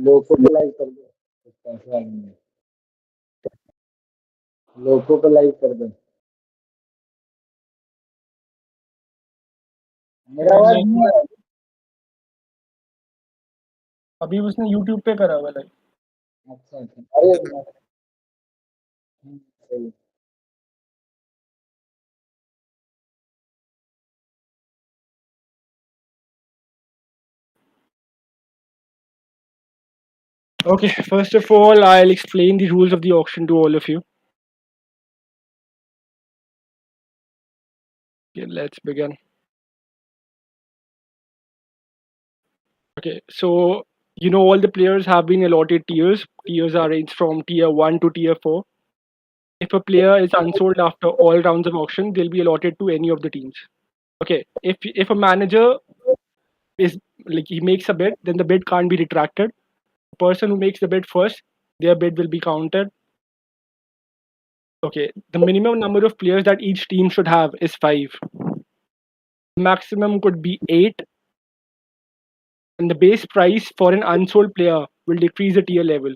लोगों को लाइक कर दो, पैसा नहीं है। लोगों को लाइक कर दो। मेरा अरे आवाज नहीं, नहीं आ रहा? अभी उसने यूट्यूब पे करा हुआ लाइक। अच्छा अच्छा, अरे सही। Okay, first of all, I'll explain the rules of the auction to all of you. Okay, let's begin. Okay, so all the players have been allotted tiers. Tiers are ranged from tier 1 to tier 4. If a player is unsold after all rounds of auction, they'll be allotted to any of the teams. Okay, if a manager is like he makes a bid, then the bid can't be retracted. The person who makes the bid first, their bid will be counted. Okay, the minimum number of players that each team should have is 5. Maximum could be 8, and the base price for an unsold player will decrease the tier level.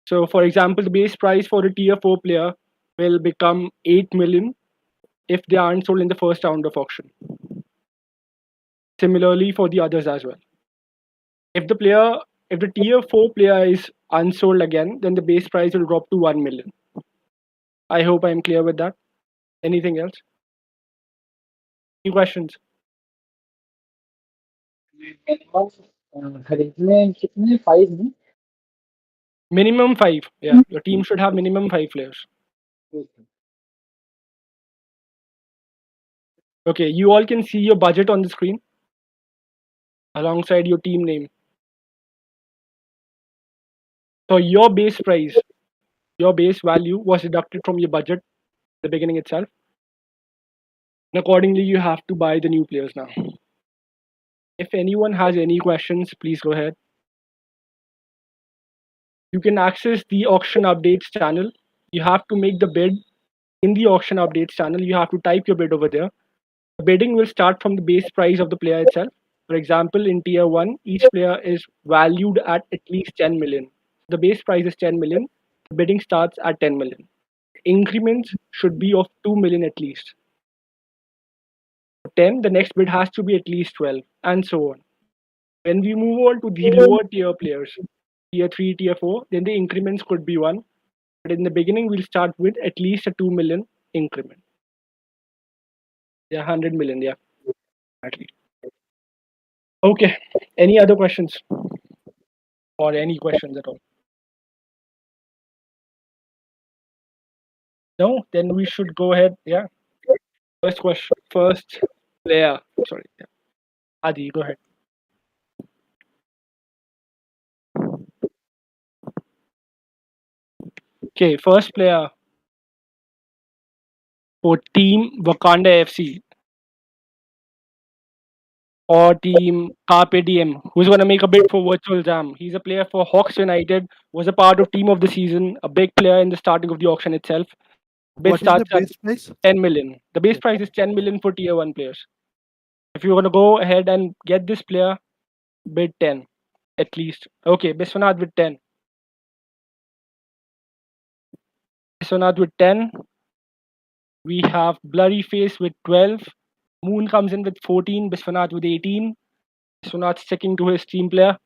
So, for example, the base price for a tier 4 player will become 8 million if they aren't sold in the first round of auction. Similarly for the others as well. If the player, if the tier 4 player is unsold again, then the base price will drop to 1 million. I hope I'm clear with that. Anything else? Any questions? खरीदने कितने 5 में? Minimum 5. Yeah, your team should have minimum 5 players. Okay, you all can see your budget on the screen alongside your team name. So your base price, your base value was deducted from your budget at the beginning itself. And accordingly, you have to buy the new players now. If anyone has any questions, please go ahead. You can access the auction updates channel. You have to make the bid in the auction updates channel. You have to type your bid over there. The bidding will start from the base price of the player itself. For example, in tier 1, each player is valued at least 10 million. The base price is 10 million. The bidding starts at 10 million. Increments should be of 2 million at least. 10, the next bid has to be at least 12, and so on. When we move on to the lower tier players, tier 3, tier 4, then the increments could be 1. But in the beginning, we'll start with at least a 2 million increment. Yeah, 100 million, yeah, at least. Okay, any other questions or any questions at all? No, then we should go ahead. Yeah, first question, first player. Sorry, yeah. Adi, go ahead. Okay, first player for Team Wakanda FC or Team Carpe Diem, who's going to make a bid for Virtual Jam. He's a player for Hawks United, was a part of Team of the Season, a big player in the starting of the auction itself. Bid What is the starts at base price? 10 million. The base price is 10 million for tier 1 players. If you want to go ahead and get this player, bid 10 at least. Okay, Biswanath with 10. Biswanath with 10. We have Blurry Face with 12. Moon comes in with 14. Biswanath with 18. Biswanath sticking to his team player.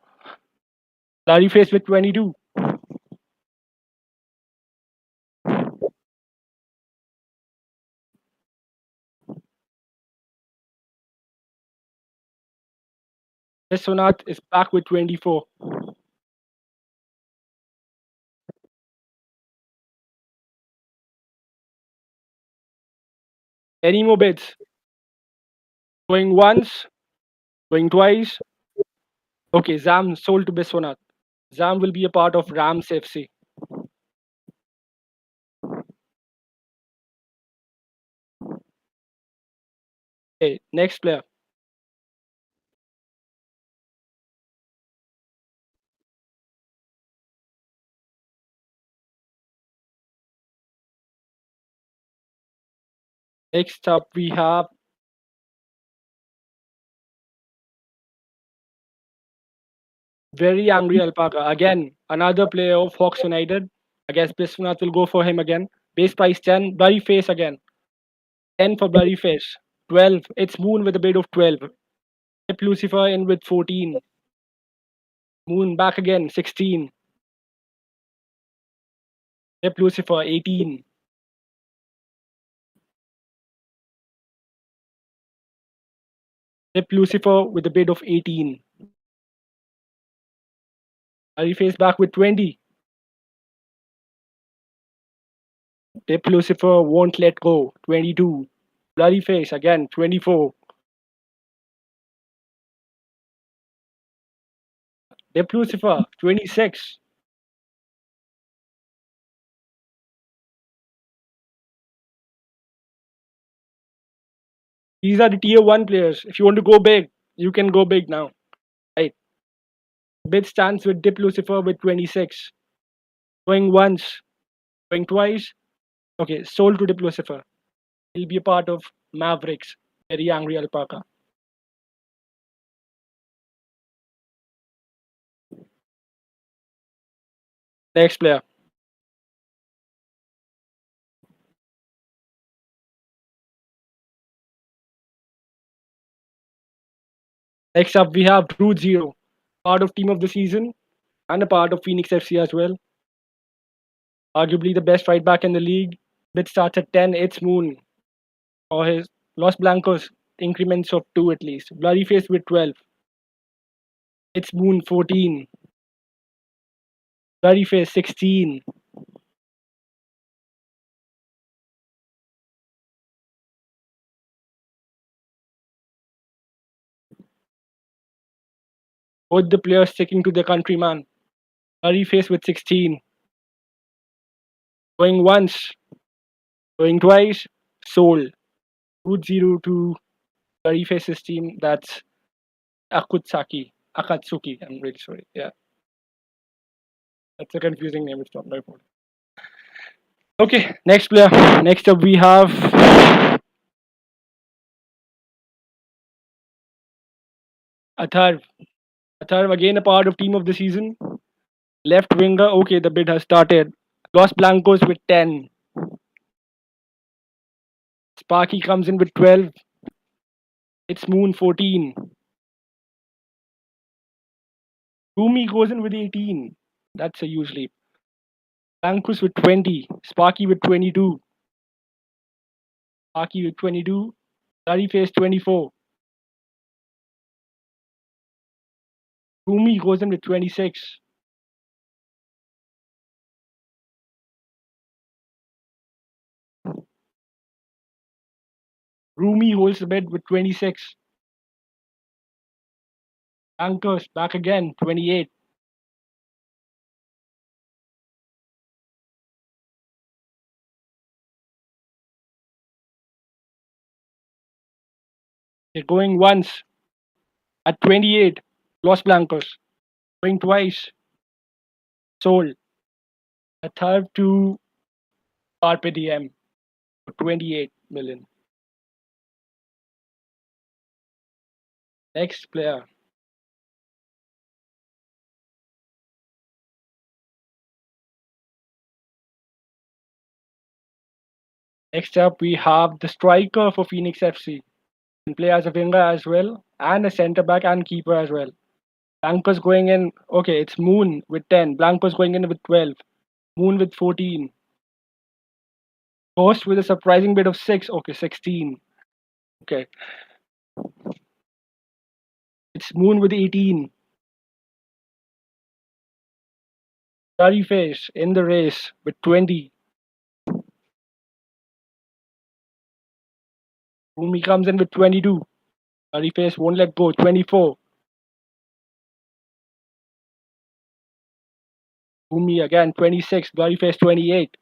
Blurry Face with 22. Biswanath is back with 24. Any more bids? Going once, going twice. Okay, Zam sold to Biswanath. Zam will be a part of Rams FC. Okay, next player. Next up, we have very angry alpaca. Again, another player of Hawks United. I guess Biswanath will go for him again. Base price 10. Bloody face again. 10 for bloody face. 12. It's Moon with a bid of 12. Tip Lucifer in with 14. Moon back again. 16. Tip Lucifer 18. Tip Lucifer with a bid of 18. Bloody face back with 20. Tip Lucifer won't let go. 22. Bloody face again. 24. Tip Lucifer 26. These are the tier 1 players. If you want to go big, you can go big now. Right. Bid stands with Dip Lucifer with 26. Going once, going twice. Okay, sold to Dip Lucifer. He'll be a part of Mavericks. Very angry alpaca. Next player. Next up, we have Root Zero, part of team of the season and a part of Phoenix FC as well. Arguably the best right back in the league. Bid starts at 10. It's Moon for his Los Blancos. Increments of 2 at least. Bloody Face with 12. It's Moon 14. Bloody Face 16. Both the players sticking to their countryman. Bloody Face with 16. Going once, going twice, sold. Root Zero to Bloody Face's team. That's Akatsuki. I'm really sorry. Yeah, that's a confusing name. It's not my fault. Okay, next player. Next up, we have Atharv. Atharv again a part of team of the season. Left winger. Okay, the bid has started. Los Blancos with 10. Sparky comes in with 12. It's Moon 14. Rumi goes in with 18. That's a huge leap. Blancos with 20. Sparky with 22. Sparky with 22. Bloody Face 24. Rumi goes in with 26. Rumi holds the bid with 26. Blancos back again, 28. They're going once at 28. Los Blancos. Going twice. Sold. A third to Carpe Diem for 28 million. Next player. Next up, we have the striker for Phoenix FC. Can play as a winger as well, and a centre back and keeper as well. Blancos going in. Okay, it's Moon with 10. Blancos going in with 12. Moon with 14. Ghost with a surprising bid of 6. Okay, 16. Okay, it's Moon with 18. Bloody Face in the race with 20. Umi comes in with 22. Bloody Face won't let go. 24. Umi again 26. Bloody Face 28.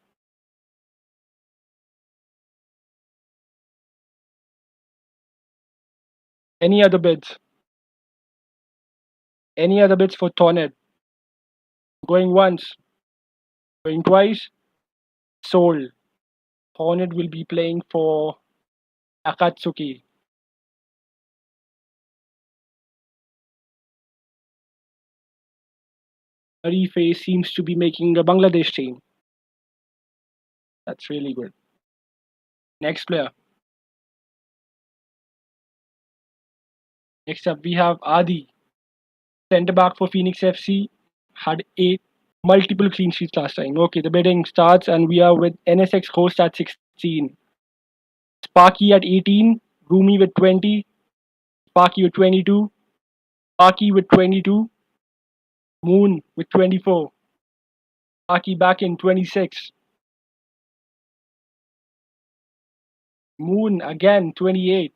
Any other bids? Any other bids for Torned? Going once, going twice, sold. Hornet will be playing for Akatsuki. Arife seems to be making a Bangladesh team. That's really good. Next player. Next up, we have Adi, centre back for Phoenix FC. Had eight multiple clean sheets last time. Okay, the bidding starts, and we are with NSX host at 16, Sparky at 18, Rumi with 20, Sparky with 22, Sparky with 22, Moon with 24, Sparky back in 26, Moon again 28.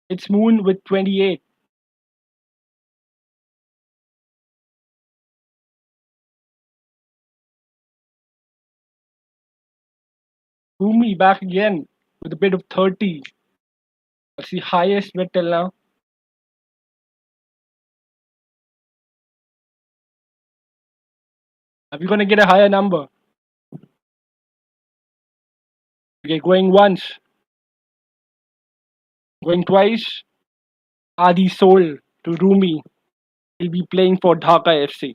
It's Moon with 28. Rumi back again with a bid of 30. That's the highest bid till now. Are we going to get a higher number? Okay, going once, going twice. Adi sold to Rumi. He'll be playing for Dhaka FC.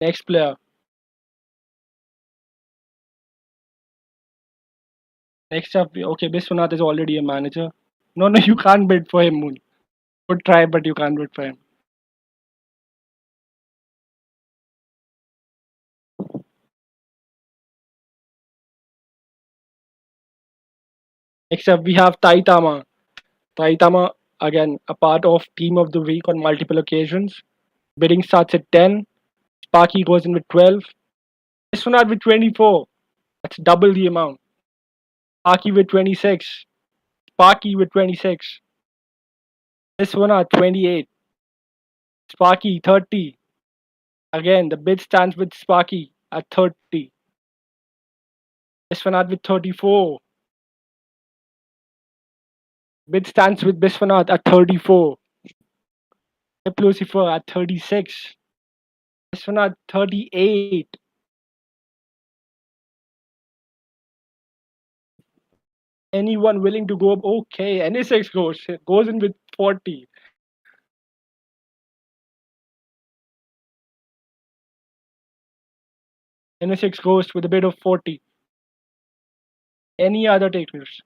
Next player. Next up, okay, Biswanath is already a manager. No, no, you can't bid for him, Moon. Could try, but you can't bid for him. Next up, we have Taitama. Taitama, again, a part of Team of the Week on multiple occasions. Bidding starts at 10. Sparky goes in with 12. Biswanath with 24. That's double the amount. Sparky with 26. Sparky with 26. Biswanath 28. Sparky 30. Again, the bid stands with Sparky at 30. Biswanath with 34. Bid stands with Biswanath at 34. Lucifer at 36. Biswanath 38. Anyone willing to go up? Okay, NSX goes in with 40. NSX goes with a bid of 40. Any other takers?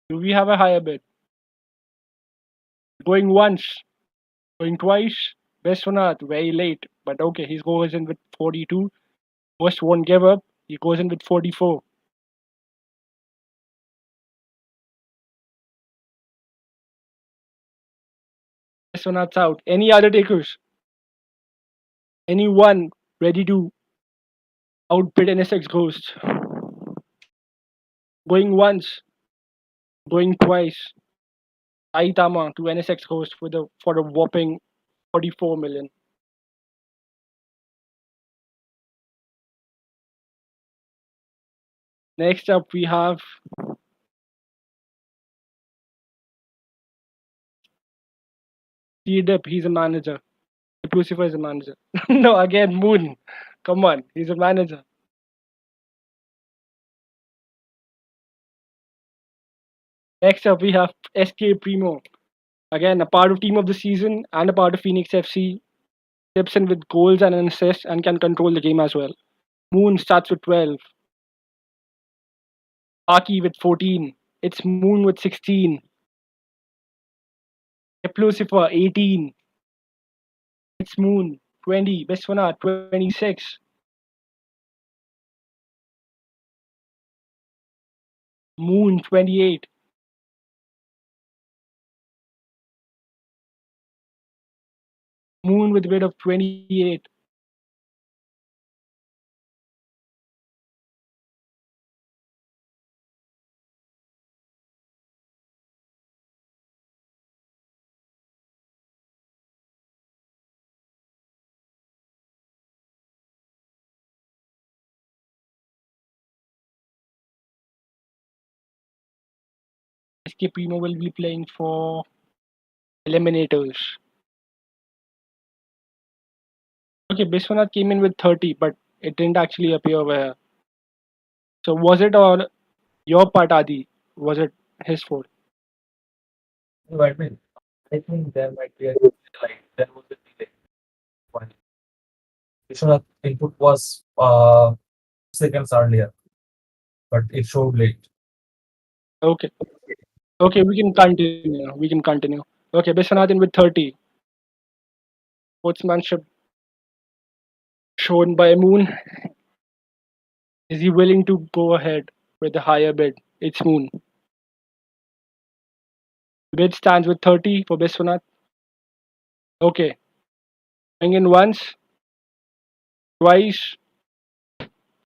Do we have a higher bid? Going once, going twice. Biswanath very late, but okay, he goes in with 42. First won't give up. He goes in with 44. Biswanath's out. Any other takers? Anyone ready to outbid NSX Ghost? Going once, going twice. Saitama to NSX Ghost for a whopping 44 million. Next up, we have T-Dip. He's a manager. Lucifer is a manager. No, again, Moon. Come on, he's a manager. Next up, we have SK Primo. Again, a part of team of the season and a part of Phoenix FC. Tips in with goals and an assist and can control the game as well. Moon starts with 12. Aki with 14. It's Moon with 16. Lucifer 18. It's Moon 20. Biswana 26. Moon 28. Moon with a bid of 28. SK Primo will be playing for Eliminators. Okay, Biswanath came in with 30, but it didn't actually appear where. So was it on your part, Adi? Was it his fault? No, I think there might be a like there was a delay. When Vishwanath input was seconds earlier, but it showed late. Okay. Okay, we can continue. We can continue. Okay, Biswanath in with 30. Sportsmanship shown by Moon. Is he willing to go ahead with the higher bid? It's Moon. Bid stands with 30 for Biswanath. Okay. Going in once, twice.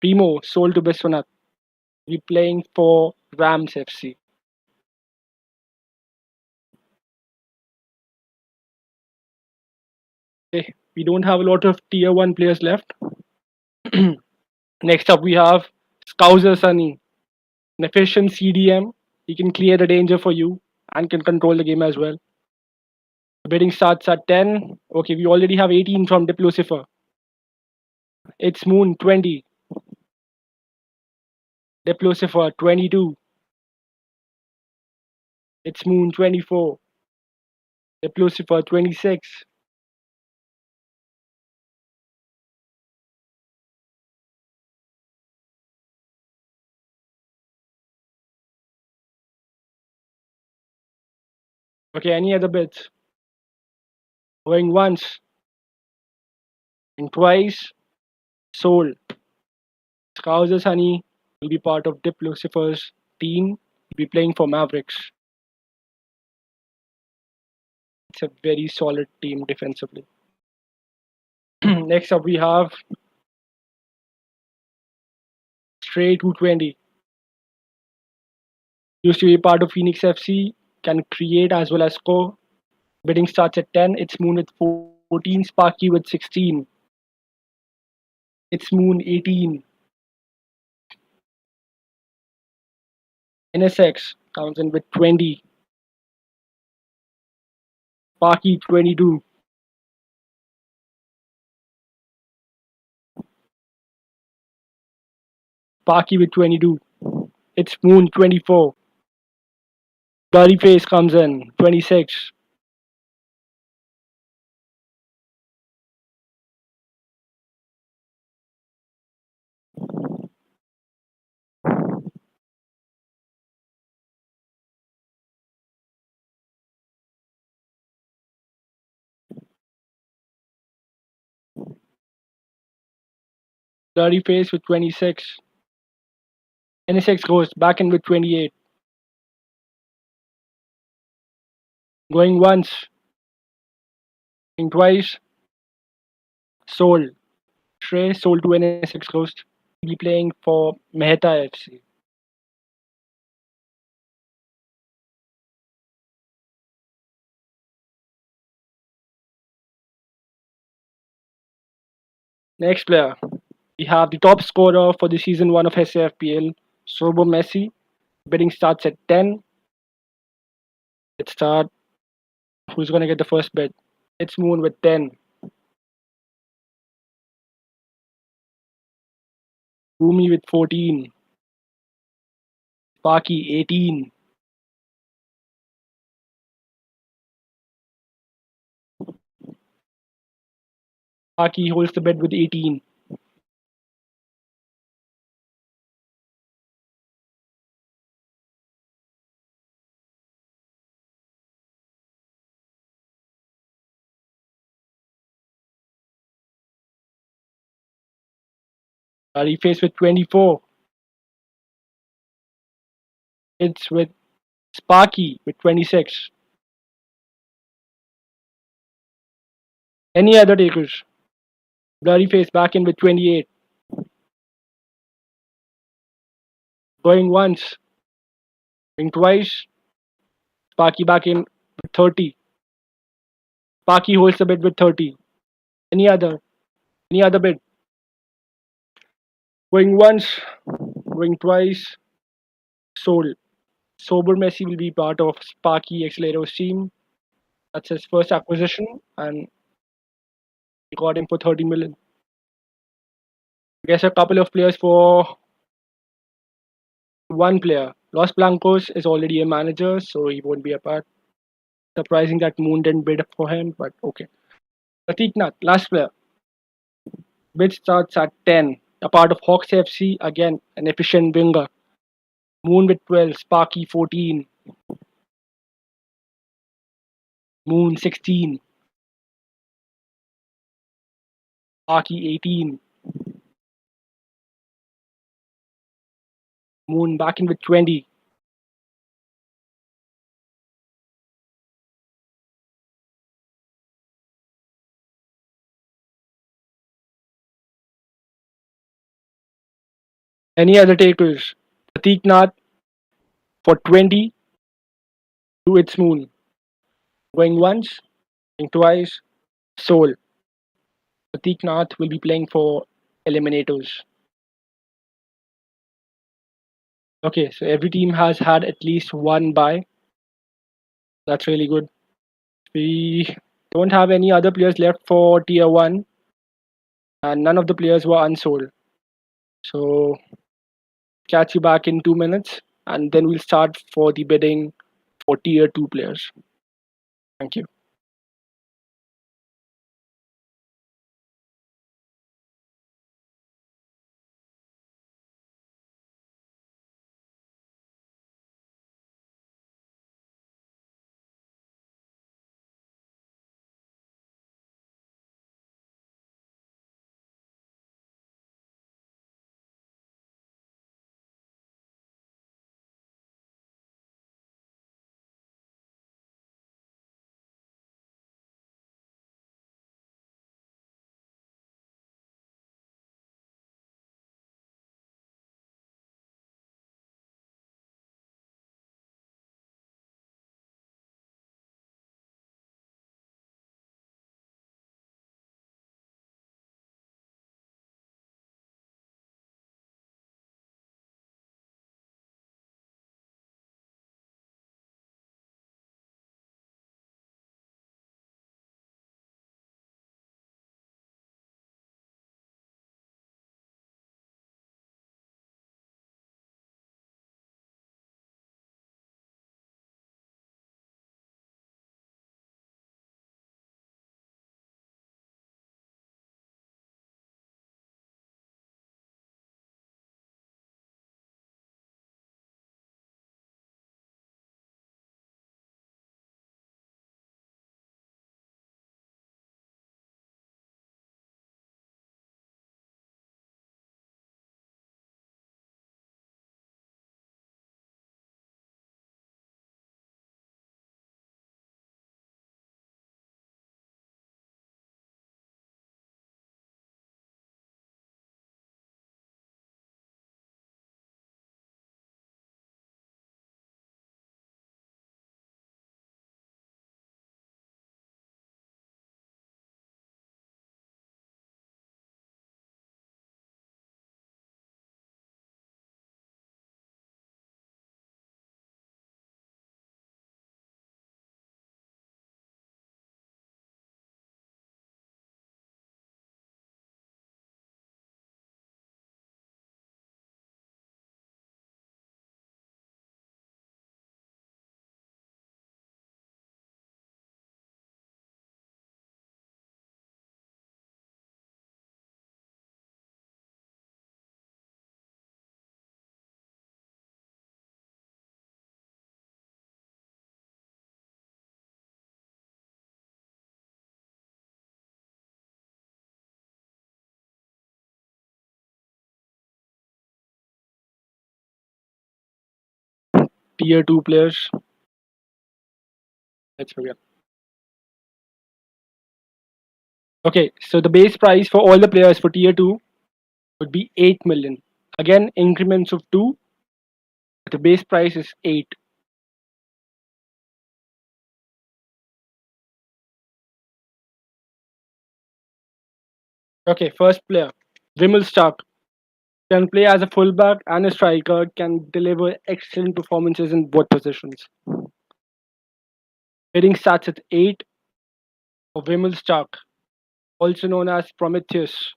Primo sold to Biswanath. We playing for Rams FC. Okay. We don't have a lot of tier 1 players left. Next up, we have Scouser Sunny, an efficient CDM. He can clear the danger for you and can control the game as well. The bidding starts at 10. Okay, we already have 18 from Dip Lucifer. It's Moon 20. Dip Lucifer 22. It's Moon 24. Dip Lucifer 26. Okay, any other bids? Going once and twice. Sold. Scouser Sunny will be part of Dip Lucifer's team. He'll be playing for Mavericks. It's a very solid team defensively. Next up, we have Stray 220. Used to be part of Phoenix FC. Can create as well as score. Bidding starts at 10. It's Moon with 14. Sparky with 16. It's Moon 18. NSX comes in with 20. Sparky 22. Sparky with 22. It's Moon 24. Bloody Face comes in 26. Bloody Face with 26. NSX goes back in with 28. Going once, going twice. Sold. Stray sold to NSX Ghost. He'll be playing for Mehta FC. Next player, we have the top scorer for the season 1 of SAFPL, Sobo Messi. Bidding starts at 10. Let's start. Who's going to get the first bid? It's Moon with 10. Boomy with 14. Sparky 18. Sparky holds the bid with 18. Reface with 24. It's with Sparky with 26. Any other takers? Blurry face back in with 28. Going once, going twice. Sparky back in with 30. Sparky holds the bid with 30. Any other? Any other bid? Going once, going twice. Sold. Sober Messi will be part of Sparky Accelero's team. That's his first acquisition, and He got him for 30 million. I guess a couple of players for one player. Los Blancos is already a manager, so he won't be a part. Surprising that Moon didn't bid for him, but okay. Pratik Nath, last player. Bid starts at 10. A part of Hawks FC, again, an efficient winger. Moon with 12, Sparky 14, Moon 16, Sparky 18, Moon back in with 20. Any other takers? Pratik Nath for 20 to its Moon. Going once, going twice, Soul. Pratik Nath will be playing for Eliminators. Okay, so every team has had at least one buy. That's really good. We don't have any other players left for tier 1, and none of the players were unsold. So, catch you back in 2 minutes, and then we'll start for the bidding for tier 2 players. Thank you. Tier 2 players. Let's begin. Okay, so the base price for all the players for tier 2 would be 8 million. Again, increments of 2, but the base price is 8. Okay, first player, Vimal Stark. Can play as a fullback and a striker, can deliver excellent performances in both positions. Bidding starts at 8 for Vimal Stark. also known as Prometheus.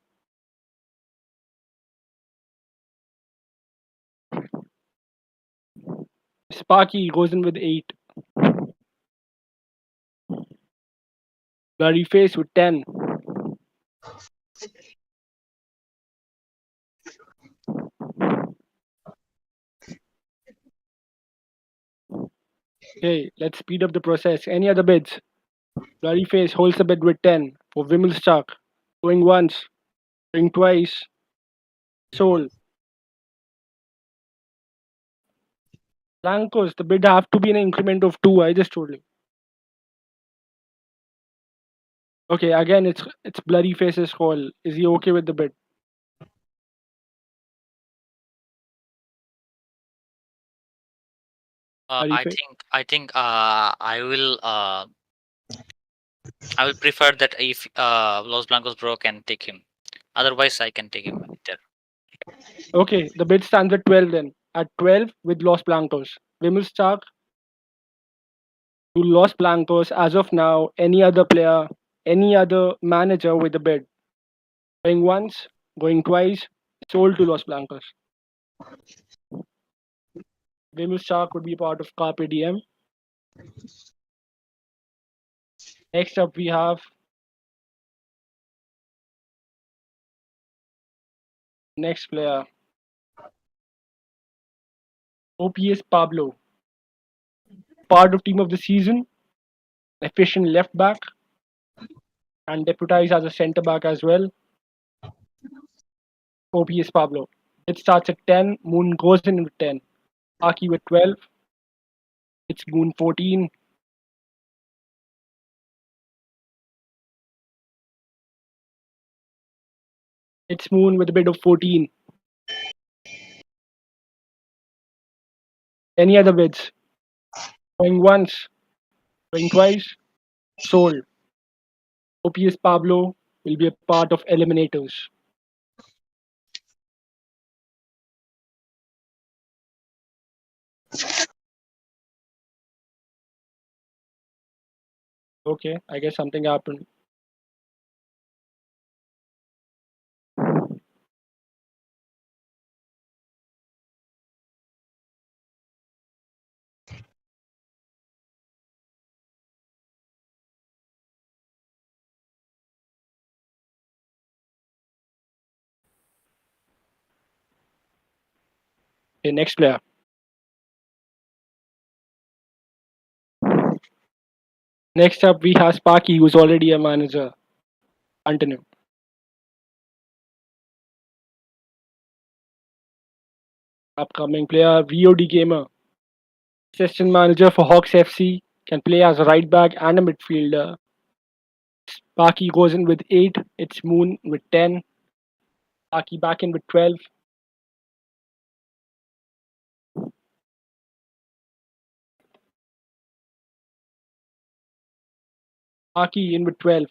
Sparky goes in with 8. Blurry Face with 10. Okay, let's speed up the process. Any other bids? Blurry Face holds the bid with 10 for Wimmelstock. Going once, going twice, sold. Blancos, the bid have to be an increment of 2. I just told you. Okay, again, it's Blurry Face's call. Is he okay with the bid? Blurry Face? I will prefer that if Los Blancos bro can take him. Otherwise, I can take him later. Okay, the bid stands at 12 then. At 12 with Los Blancos. Wimmelstock to Los Blancos as of now, any other player, any other manager with a bid. Going once, going twice, sold to Los Blancos. Wimmelstock would be part of Carpe Diem. Next up, we have next player, OPS Pablo. Part of team of the season, efficient left back, and deputized as a centre back as well. OPS Pablo. It starts at 10, Moon goes in with 10. Aki with 12, it's Moon 14. It's Moon with a bid of 14. Any other bids? Going once, going twice, sold. OPS Pablo will be a part of Eliminators. Okay, I guess something happened. Okay, next player. Next up, we have Sparky, who's already a manager. Continue. Upcoming player, VOD Gamer. Assistant manager for Hawks FC. Can play as a right back and a midfielder. Sparky goes in with 8. It's Moon with 10. Sparky back in with 12. Sparky in with 12.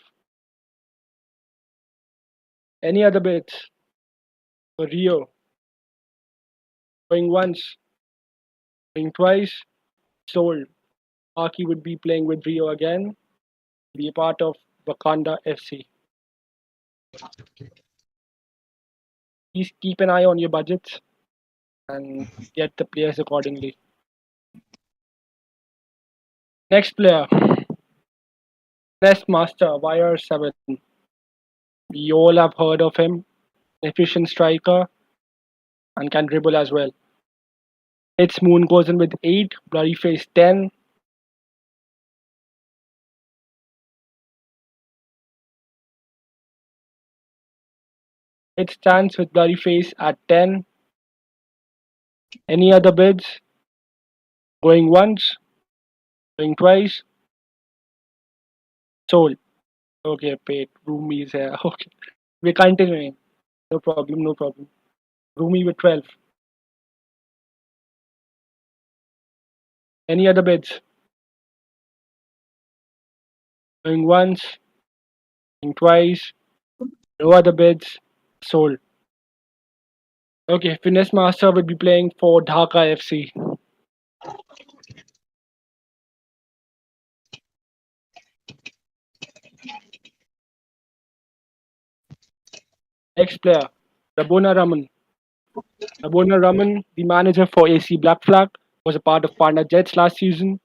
Any other bits for Rio? Going once, going twice, sold. Sparky would be playing with Rio again. Be a part of Wakanda FC. Please keep an eye on your budgets and get the players accordingly. Next player, Nest Master, Wire 7. We all have heard of him. Efficient striker and can dribble as well. Its Moon goes in with 8, Blurry Face 10. It stands with Blurry Face at 10. Any other bids? Going once, going twice, sold. Okay, paid. Roomy is here. Okay. We're continuing. No problem, no problem. Roomy with 12. Any other bids? Going once, going twice, no other bids, sold. Okay, Finesse Master will be playing for Dhaka FC. Next player, Rabona Raman. Rabona Raman, the manager for AC Black Flag, was a part of Panda Jets last season.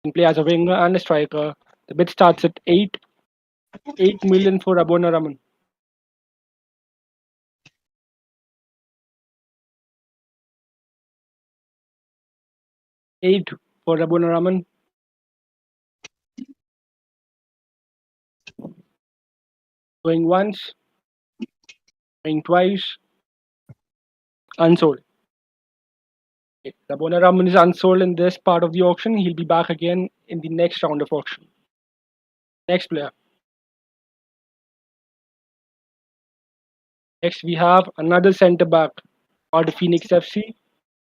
Can play as a winger and a striker. The bid starts at 8 million for Rabona Raman. 8 for Rabona Raman. Going once, going twice, unsold. Rabona Raman is unsold in this part of the auction. He'll be back again in the next round of auction. Next player. Next, we have another centre back, out of Phoenix FC.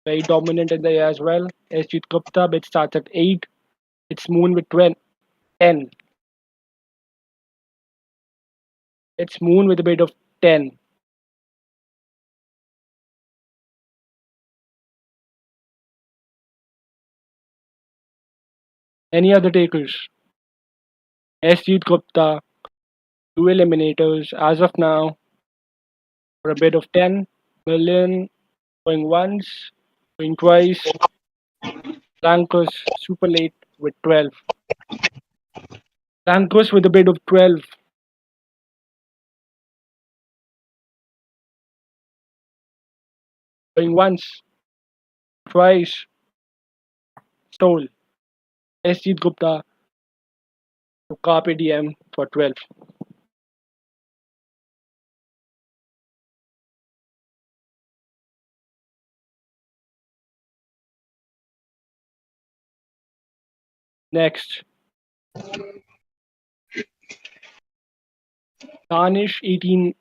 Very dominant in the air as well. Asjit Gupta, bid starts at 8. It's Moon with 10. It's Moon with a bid of 10. Any other takers? Asjit Gupta, two eliminators as of now for a bid of 10 million. Going once, going twice. Blancos super late with 12. Blancos with a bid of 12. Going once, twice, stole. Asjit Gupta to Carpe Diem for 12. Next, Danish 18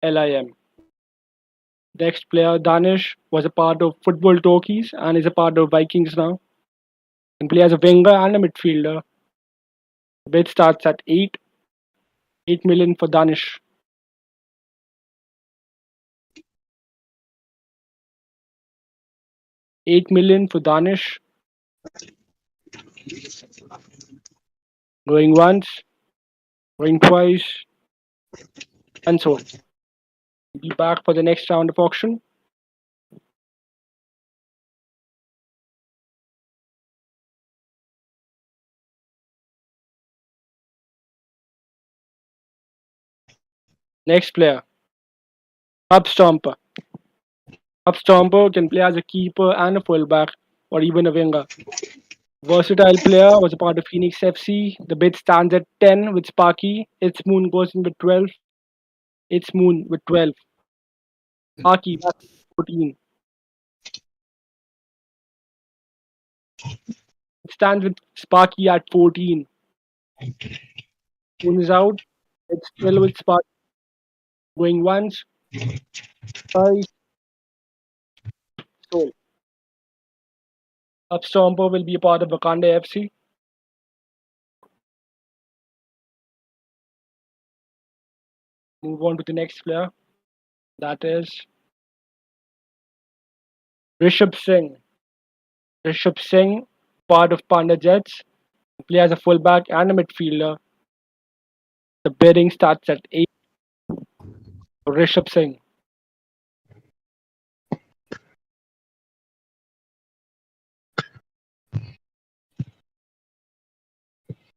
LIM. Next player, Danish, was a part of Football Talkies and is a part of Vikings now. Can play as a winger and a midfielder. The bid starts at 8. 8 million for Danish. 8 million for Danish. Going once, going twice, and so on. Be back for the next round of auction. Next player, Hub Stomper. Hub Stomper can play as a keeper and a fullback or even a winger. Versatile player, was a part of Phoenix FC. The bid stands at 10 with Sparky. Its Moon goes in with 12. Its Moon with 12. Sparky, that's 14. It stands with Sparky at 14. Moon is out. It's still with Sparky. Going once, twice, sold. Hub Stomper will be a part of Wakanda FC. Move on to the next player. That is Rishabh Singh. Rishabh Singh, part of Panda Jets, play as a fullback and a midfielder. The bidding starts at 8 for Rishabh Singh.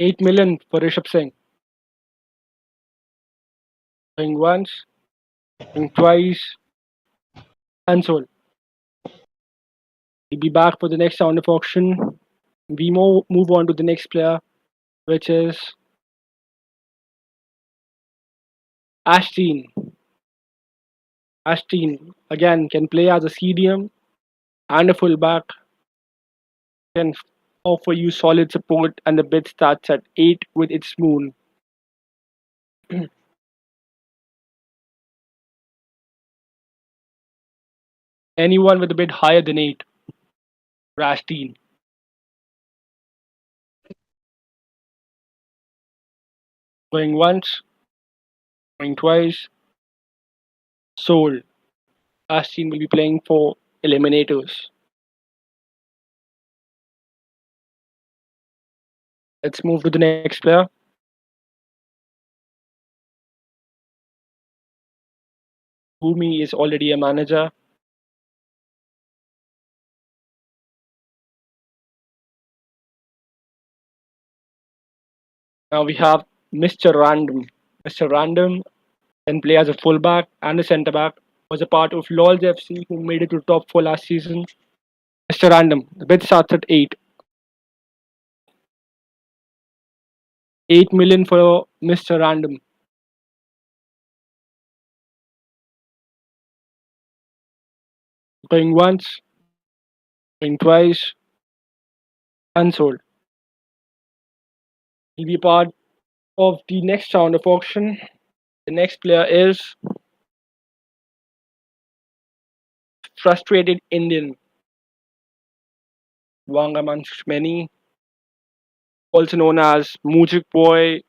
8 million for Rishabh Singh. Going once, going twice, and sold. He'll be back for the next round of auction. We move on to the next player, which is Ashteen. Ashteen, again, can play as a CDM and a fullback, can offer you solid support, and the bid starts at 8 with its moon. Anyone with a bid higher than 8, Ashteen. Going once, going twice, sold. Ashteen will be playing for Eliminators. Let's move to the next player. Bhumi is already a manager. Now we have Mr. Random. Mr. Random then play as a fullback and a centre back. Was a part of LOL's FC who made it to top 4 last season. Mr. Random. The bid starts at 8. 8 million for Mr. Random. Going once, going twice, unsold. He'll be part of the next round of auction. The next player is Frustrated Indian. Wang amongst many, also known as Mujik Boy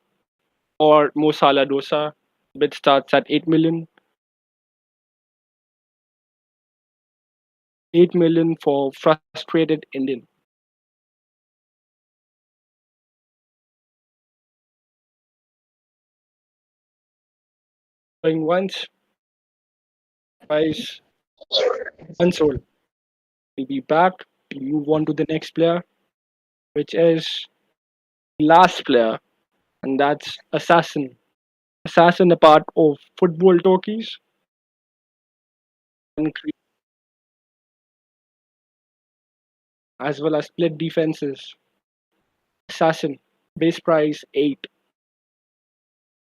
or Mosala Dosa. Bid starts at 8 million. 8 million for Frustrated Indian. Going once, twice, unsold. We'll be back. We'll move on to the next player, which is the last player, and that's Assassin. Assassin, a part of Football Talkies, and as well as Split Defenses. Assassin, base price 8.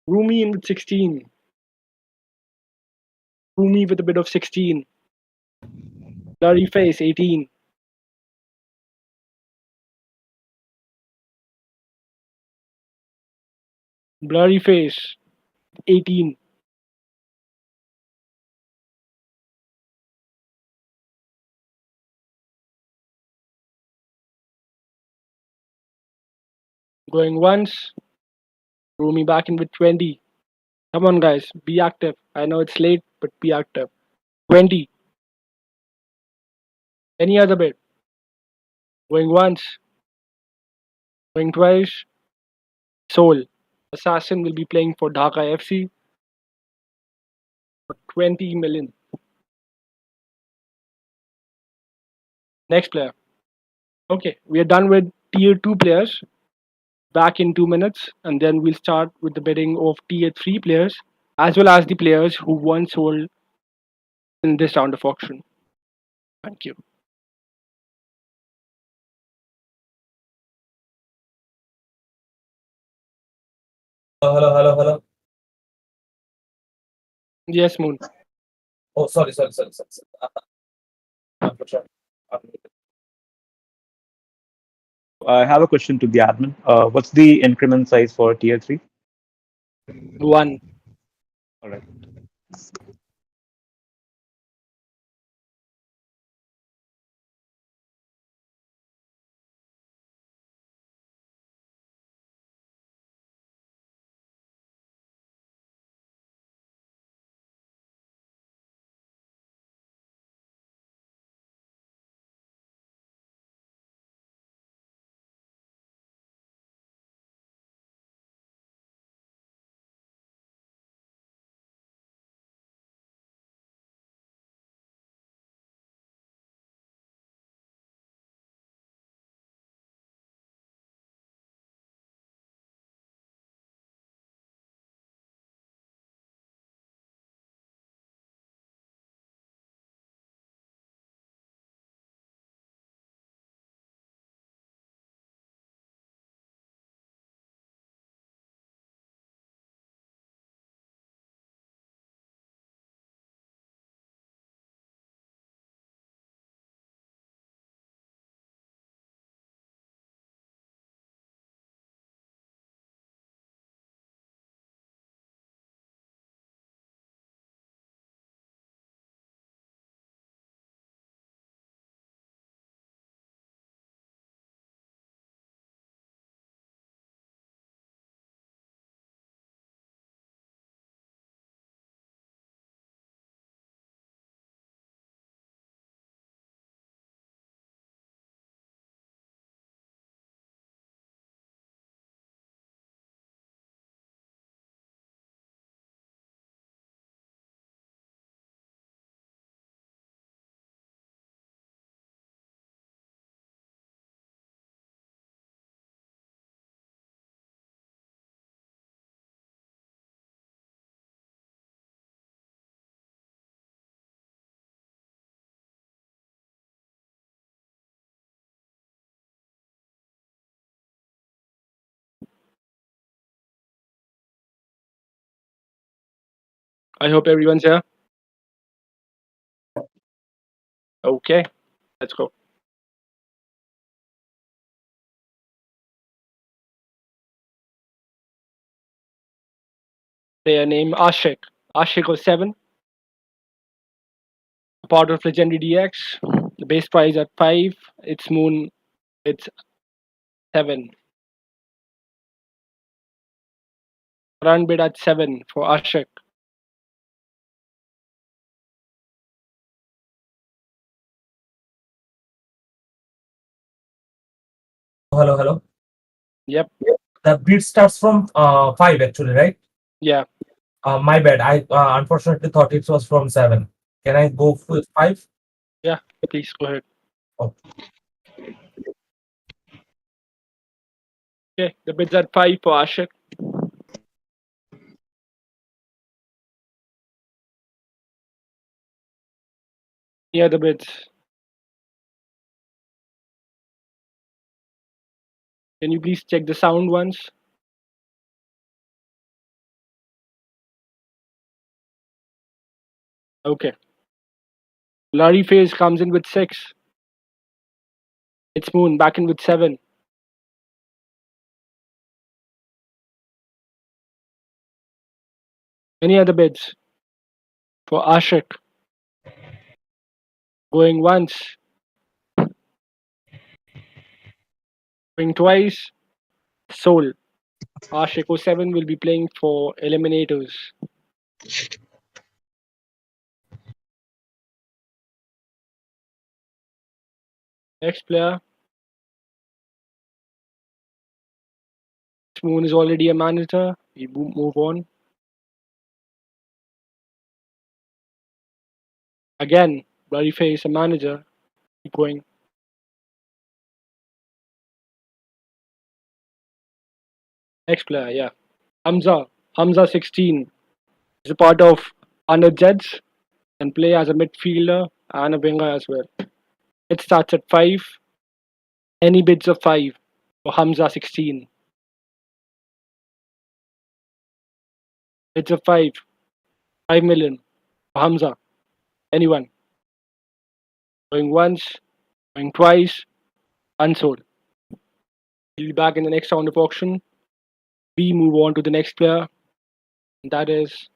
Roomy in with 16. Roomy with a bit of 16. Blurry Face 18. Blurry Face 18. Going once, Roomy back in with 20. Come on, guys, be active. I know it's late, but be active. 20. Any other bid? Going once, going twice. Soul. Assassin will be playing for Dhaka FC for 20 million. Next player. Okay, we are done with tier 2 players. Back in 2 minutes, and then we'll start with the bidding of tier 3 players as well as the players who won sold in this round of auction. Thank you. Hello. Yes, Moon. Oh, sorry. I'm sure. I have a question to the admin. What's the increment size for tier 3? One. All right. I hope everyone's here. Okay, let's go. Player name Ashik. Ashik was 7, part of Legendary DX. The base price at 5. Its moon, it's 7. Run bid at 7 for Ashik. Hello, hello. Yep. The bid starts from 5 actually, right? Yeah. My bad. I unfortunately thought it was from 7. Can I go with 5? Yeah. Please go ahead. Okay. The bid's at 5 for Ashik. Here are the bids. Can you please check the sound once? Okay. Blurry Phase comes in with 6. Its moon back in with 7. Any other bids for Ashik? Going once, going twice. Soul. Ashik 07 will be playing for Eliminators. Next player. Moon is already a manager. We move on. Again, Blurry Face a manager. Keep going. Next player, yeah. Hamza. Hamza 16 is a part of Under Jets and play as a midfielder and a winger as well. It starts at 5. Any bids of 5 for Hamza 16. Bids of 5. 5 million for Hamza. Anyone? Going once, going twice, unsold. He'll be back in the next round of auction. We move on to the next player. And that is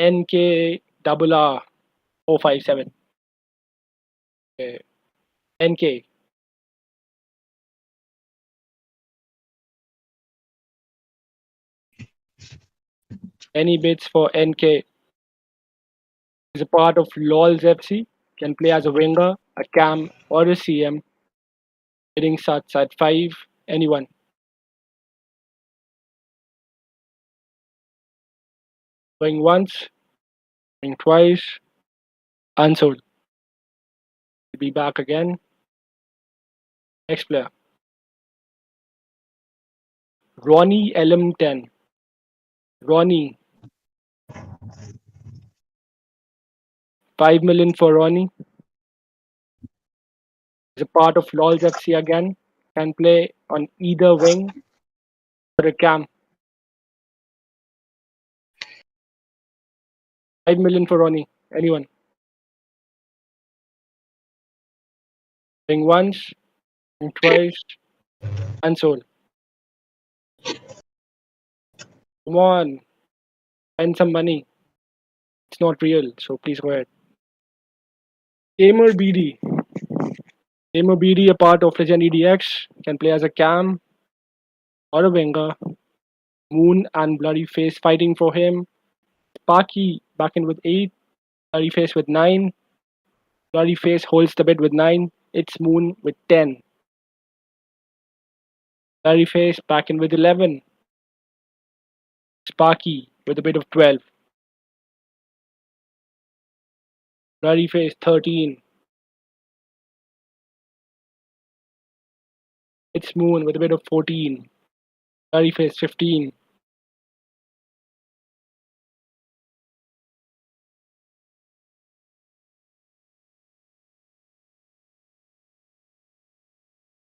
NK R 457. Okay. NK. Any bids for NK? Is a part of LOL's FC. Can play as a winger, a cam, or a CM. Bidding starts at 5. Anyone? Going once, going twice, unsold. He'll be back again. Next player. Ronnie LM10. Ronnie. 5 million for Ronnie. Is a part of LOL's FC again. Can play on either wing or a cam. 5 million for Ronnie. Anyone? Going once, going twice, unsold. Come on, spend some money. It's not real, so please go ahead. Gamer BD. Gamer BD, a part of Legend EDX, can play as a cam or a winger. Moon and Bloody Face fighting for him. Sparky back in with 8. Bloody Face with 9. Bloody Face holds the bid with 9. It's Moon with 10. Bloody Face back in with 11. Sparky with a bid of 12. Bloody Face 13. It's Moon with a bid of 14. Bloody Face 15.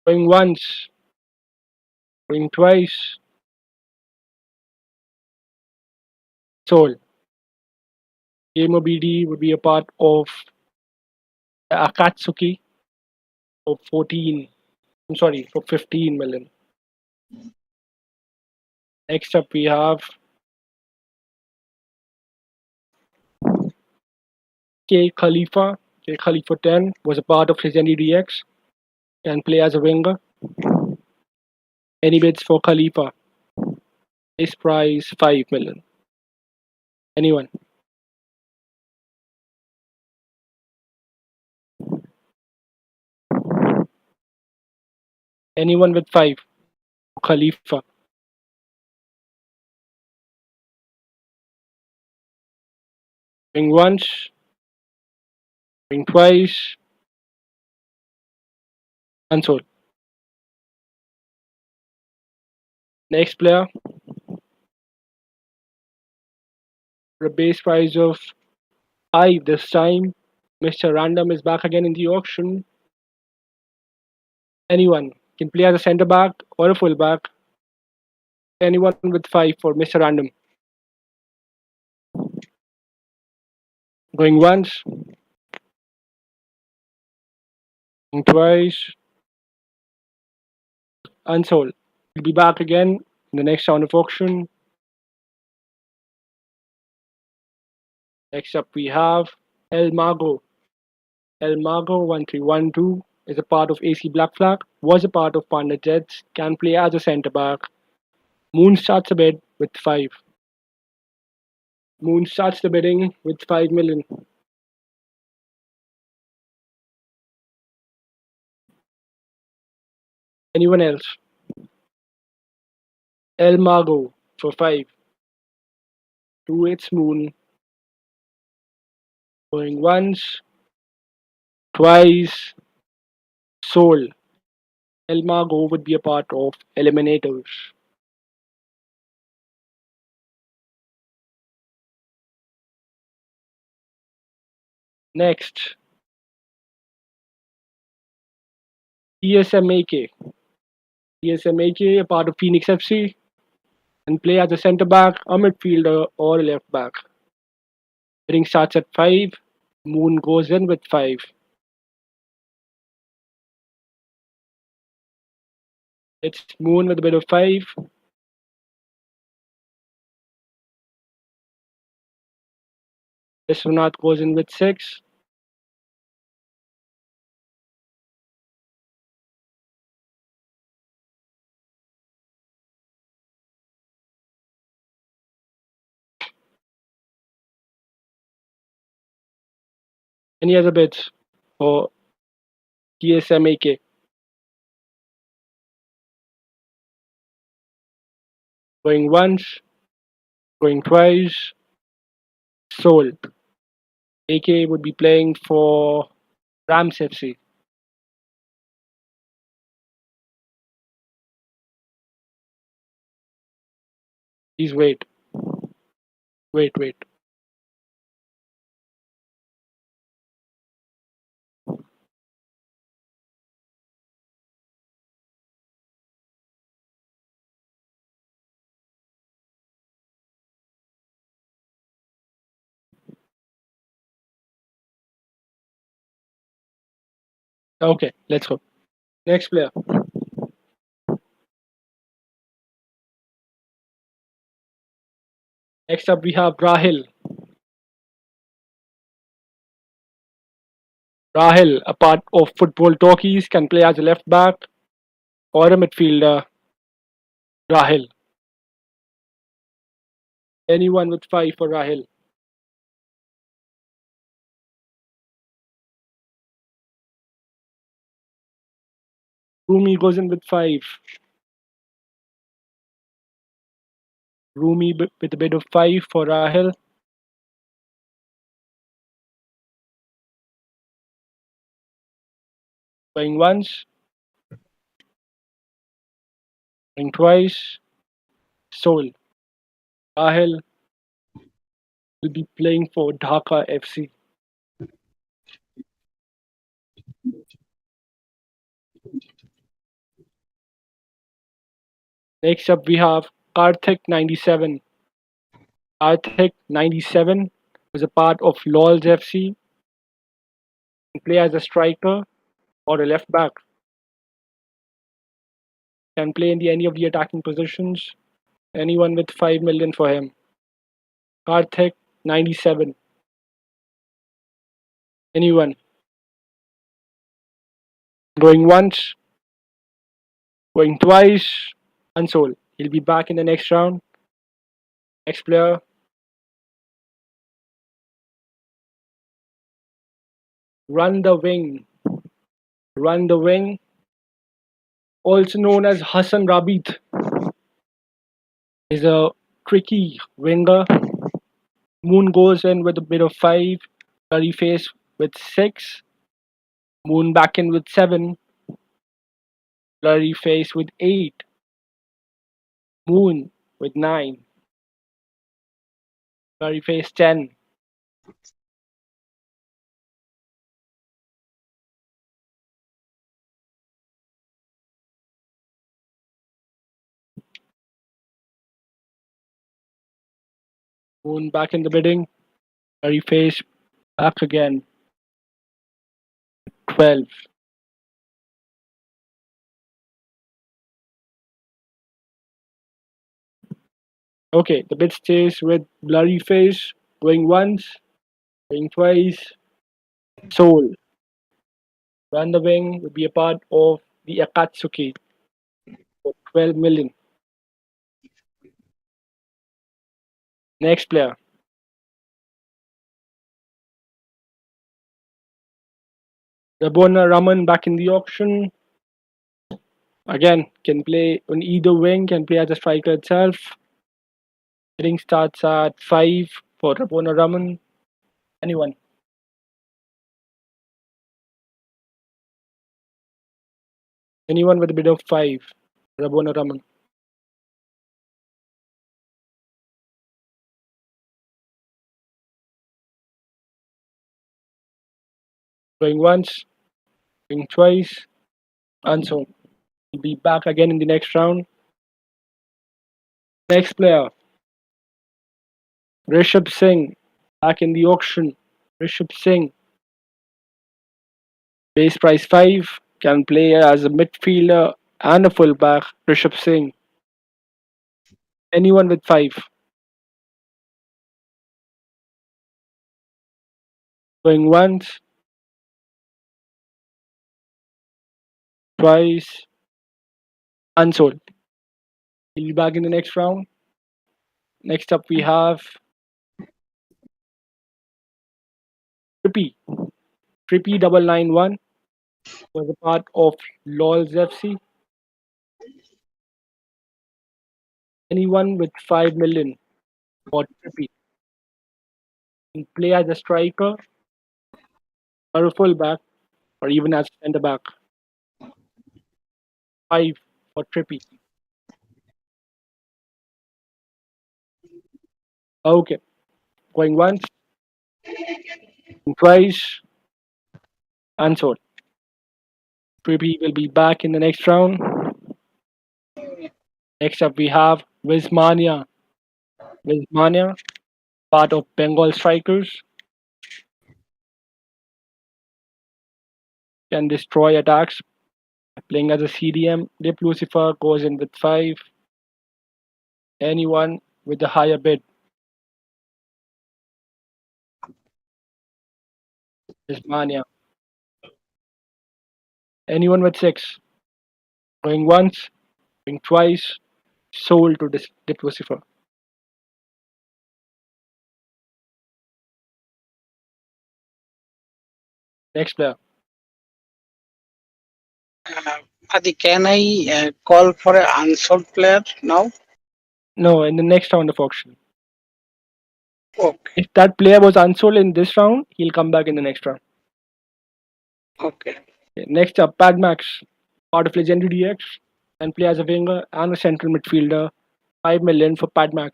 Going once, going twice, Seoul. Gamer BD would be a part of the Akatsuki for 14. I'm sorry, for 15 million. Next up, we have K Khalifa. K Khalifa 10 was a part of Legendary DX. Can play as a winger. Any bids for Khalifa? His price 5 million. Anyone? Anyone with 5? Khalifa. Going once, going twice, unsold. Next player, for a base price of 5 this time. Mr. Random is back again in the auction. Anyone can play as a centre back or a full back. Anyone with 5 for Mr. Random. Going once, going twice, unsold. We'll be back again in the next round of auction. Next up, we have El Mago. El Mago 1312 is a part of AC Black Flag, was a part of Panda Jets, can play as a centre back. Moon starts a bid with 5. Moon starts the bidding with 5 million. Anyone else? El Mago for 5. To its Moon. Going once, twice, sold. El Mago would be a part of Eliminators. Next, TSMAK. TSMAK, a part of Phoenix FC, and play as a centre back, a midfielder, or a left back. Bidding starts at 5. Moon goes in with 5. It's Moon with a bid of 5. Vishwanath goes in with 6. Any other bids for TSMAK? Going once, going twice, sold. AK would be playing for Rams FC. Please wait. Wait. Okay, let's go. Next player. Next up, we have Rahil. Rahil, a part of Football Talkies, can play as a left back or a midfielder. Rahil. Anyone with 5 for Rahil? Rumi goes in with 5. Rumi with a bid of 5 for Rahil. Going once, going twice, sold. Rahil will be playing for Dhaka FC. Next up, we have Karthik 97. Karthik 97 was a part of LOL's FC. Can play as a striker or a left back. Can play in any of the attacking positions. Anyone with 5 million for him. Karthik 97. Anyone? Going once, going twice, unsold. He'll be back in the next round. Next player, run the wing. Run the wing, also known as Hassan Rabith, is a tricky winger. Moon goes in with a bit of 5, Blurry Face with 6, Moon back in with 7, Blurry Face with 8, Moon with 9, Blurry Face 10. Moon back in the bidding, Blurry Face back again, 12. Okay, the bid stays with Blurry Face, going once, going twice, Soul. Run the Wing would be a part of the Akatsuki for 12 million. Next player. Rabona Raman back in the auction. Again, can play on either wing, can play as a striker itself. Bidding starts at 5 for Rabona Raman. Anyone? Anyone with a bid of 5? Rabona Raman. Going once, going twice, and so on. He'll be back again in the next round. Next player. Rishabh Singh back in the auction. Rishabh Singh. Base price 5. Can play as a midfielder and a fullback. Rishabh Singh. Anyone with 5? Going once, twice, unsold. He'll be back in the next round. Next up, we have Trippy. Trippy 991 was a part of LOL's FC. Anyone with 5 million for Trippy can play as a striker or a fullback or even as a centre back. 5 for Trippy. Okay, going once, twice, unsold. Trippy will be back in the next round. Next up, we have Wismania. Wismania, part of Bengal Strikers, can destroy attacks. Playing as a CDM, Dip Lucifer goes in with 5. Anyone with a higher bid is Mania. Anyone with 6, going once, going twice, sold to Dip Lucifer. Next player. Adi, can I call for an unsold player now? No, in the next round of auction. Okay, If that player was unsold in this round, he'll come back in the next round. okay. Okay, next up, Padmax, part of Legendary DX, and play as a winger and a central midfielder. 5 million for Padmax.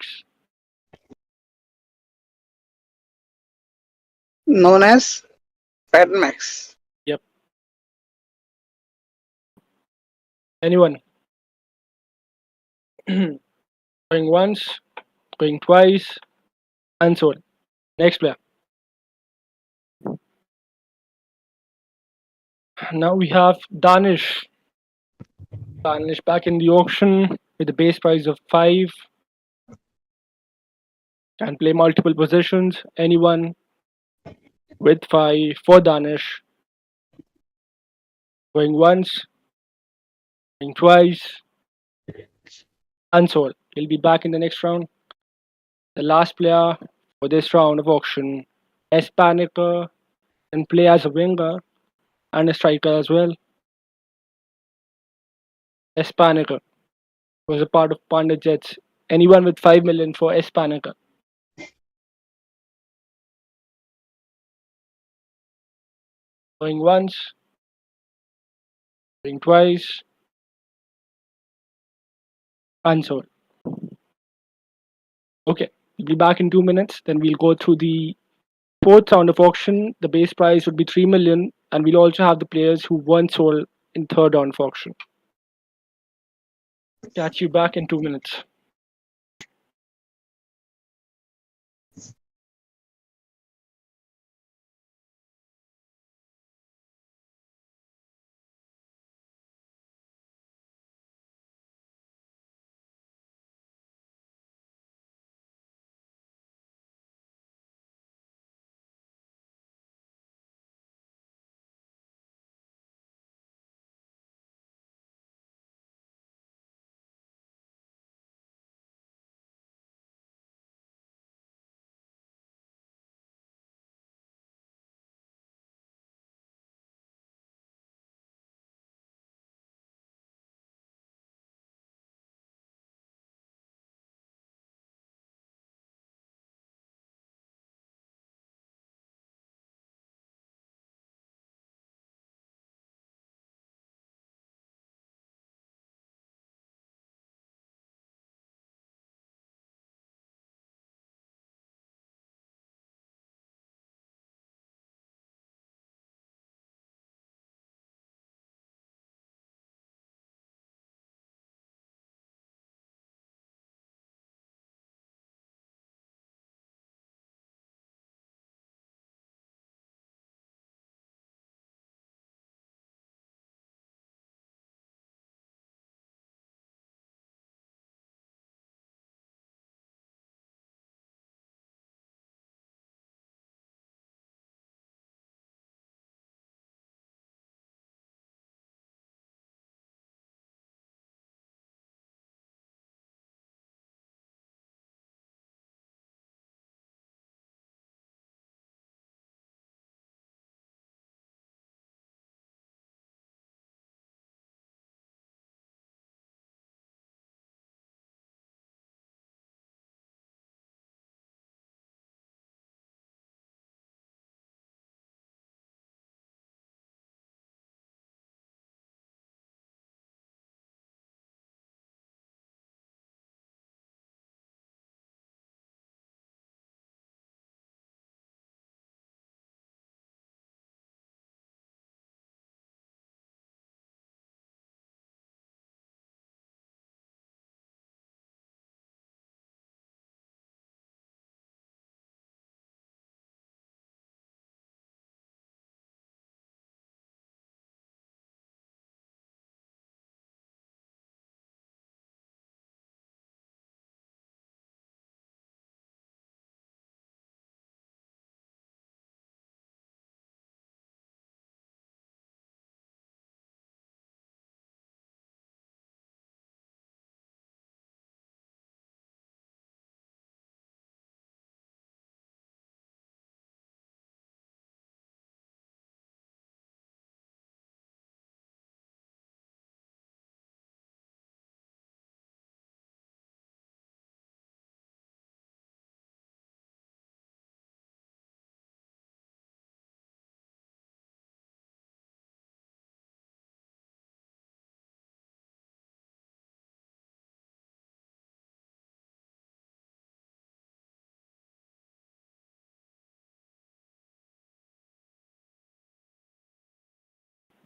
Known as Padmax. Yep. Anyone? Going once, going twice, and sold. Next player. Now we have Danish. Danish back in the auction with a base price of 5. Can play multiple positions. Anyone with 5 for Danish. Going once, going twice, unsold. He'll be back in the next round. The last player for this round of auction, Espanica, can play as a winger and a striker as well. Espanica was a part of Panda Jets. Anyone with 5 million for Espanica. Going once, going twice, unsold. Okay, we'll be back in 2 minutes. Then we'll go through the fourth round of auction. The base price would be 3 million, and we'll also have the players who weren't sold in third round of auction. Catch you back in 2 minutes.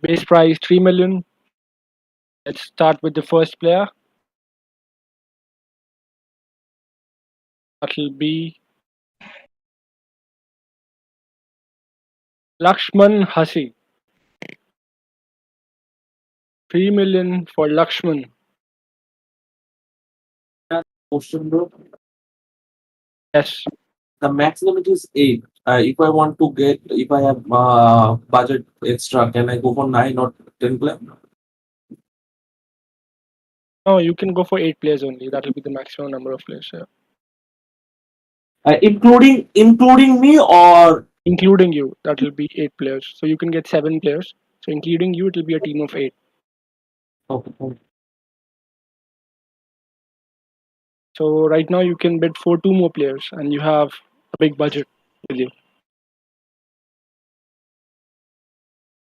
Base price 3 million. Let's start with the first player. That'll be Lakshman Hasi. 3 million for Lakshman. Question, bro. Yes. The max limit is 8. If I want to get, if I have budget extra, can I go for 9 or 10 player? No, you can go for 8 players only. That will be the maximum number of players. Yeah. Including me or Including you, that will be 8 players. So you can get 7 players. So including you, it will be a team of 8. okay. So right now you can bid for 2 more players and you have a big budget with you.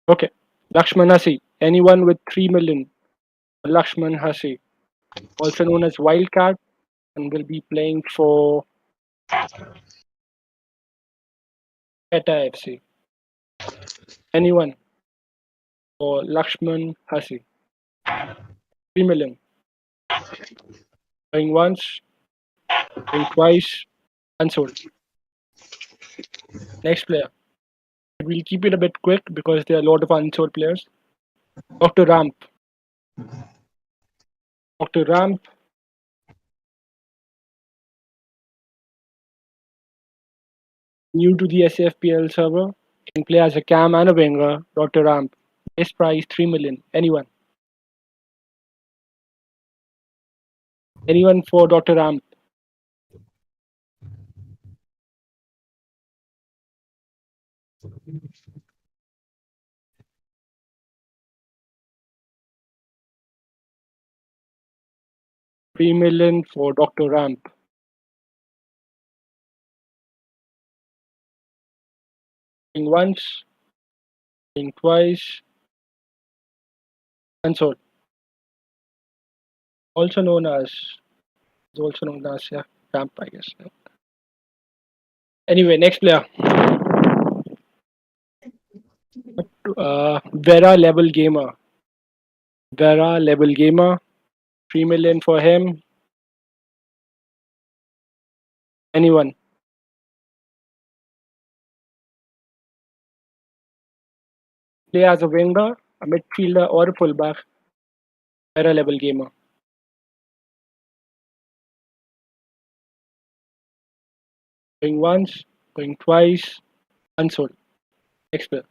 Okay. Lakshman Hasi. Anyone with 3 million. Lakshman Hasi. Also known as Wildcat and will be playing for Eta FC. Anyone for Lakshman Hasi. 3 million. Going once, going twice, unsold. Next player. We'll keep it a bit quick because there are a lot of unsold players. Dr. Ramp. Dr. Ramp. New to the SFPL server. Can play as a cam and a winger. Dr. Ramp. Base price 3 million. Anyone? Anyone for Dr. Ramp? $3 million for Dr. Ramp. Going once, going twice, unsold. Also known as, yeah, Ramp, I guess. Anyway, next player. Vera Level Gamer. Vera Level Gamer. 3 million for him. Anyone? Play as a winger, a midfielder, or a fullback. Vera Level Gamer. Going once, going twice, unsold. Next player.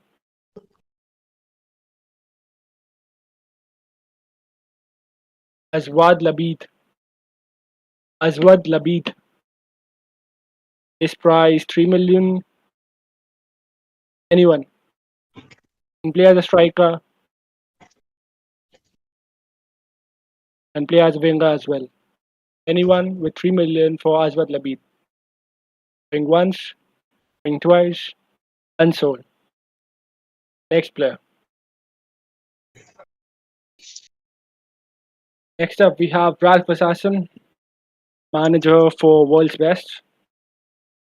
Aswad Labid. Aswad Labid. His price 3 million. Anyone? Can play as a striker and play as a winger as well. Anyone with 3 million for Aswad Labid. Going once, going twice, unsold. Next player. Next up, we have Ralph Assassin, manager for World's Best.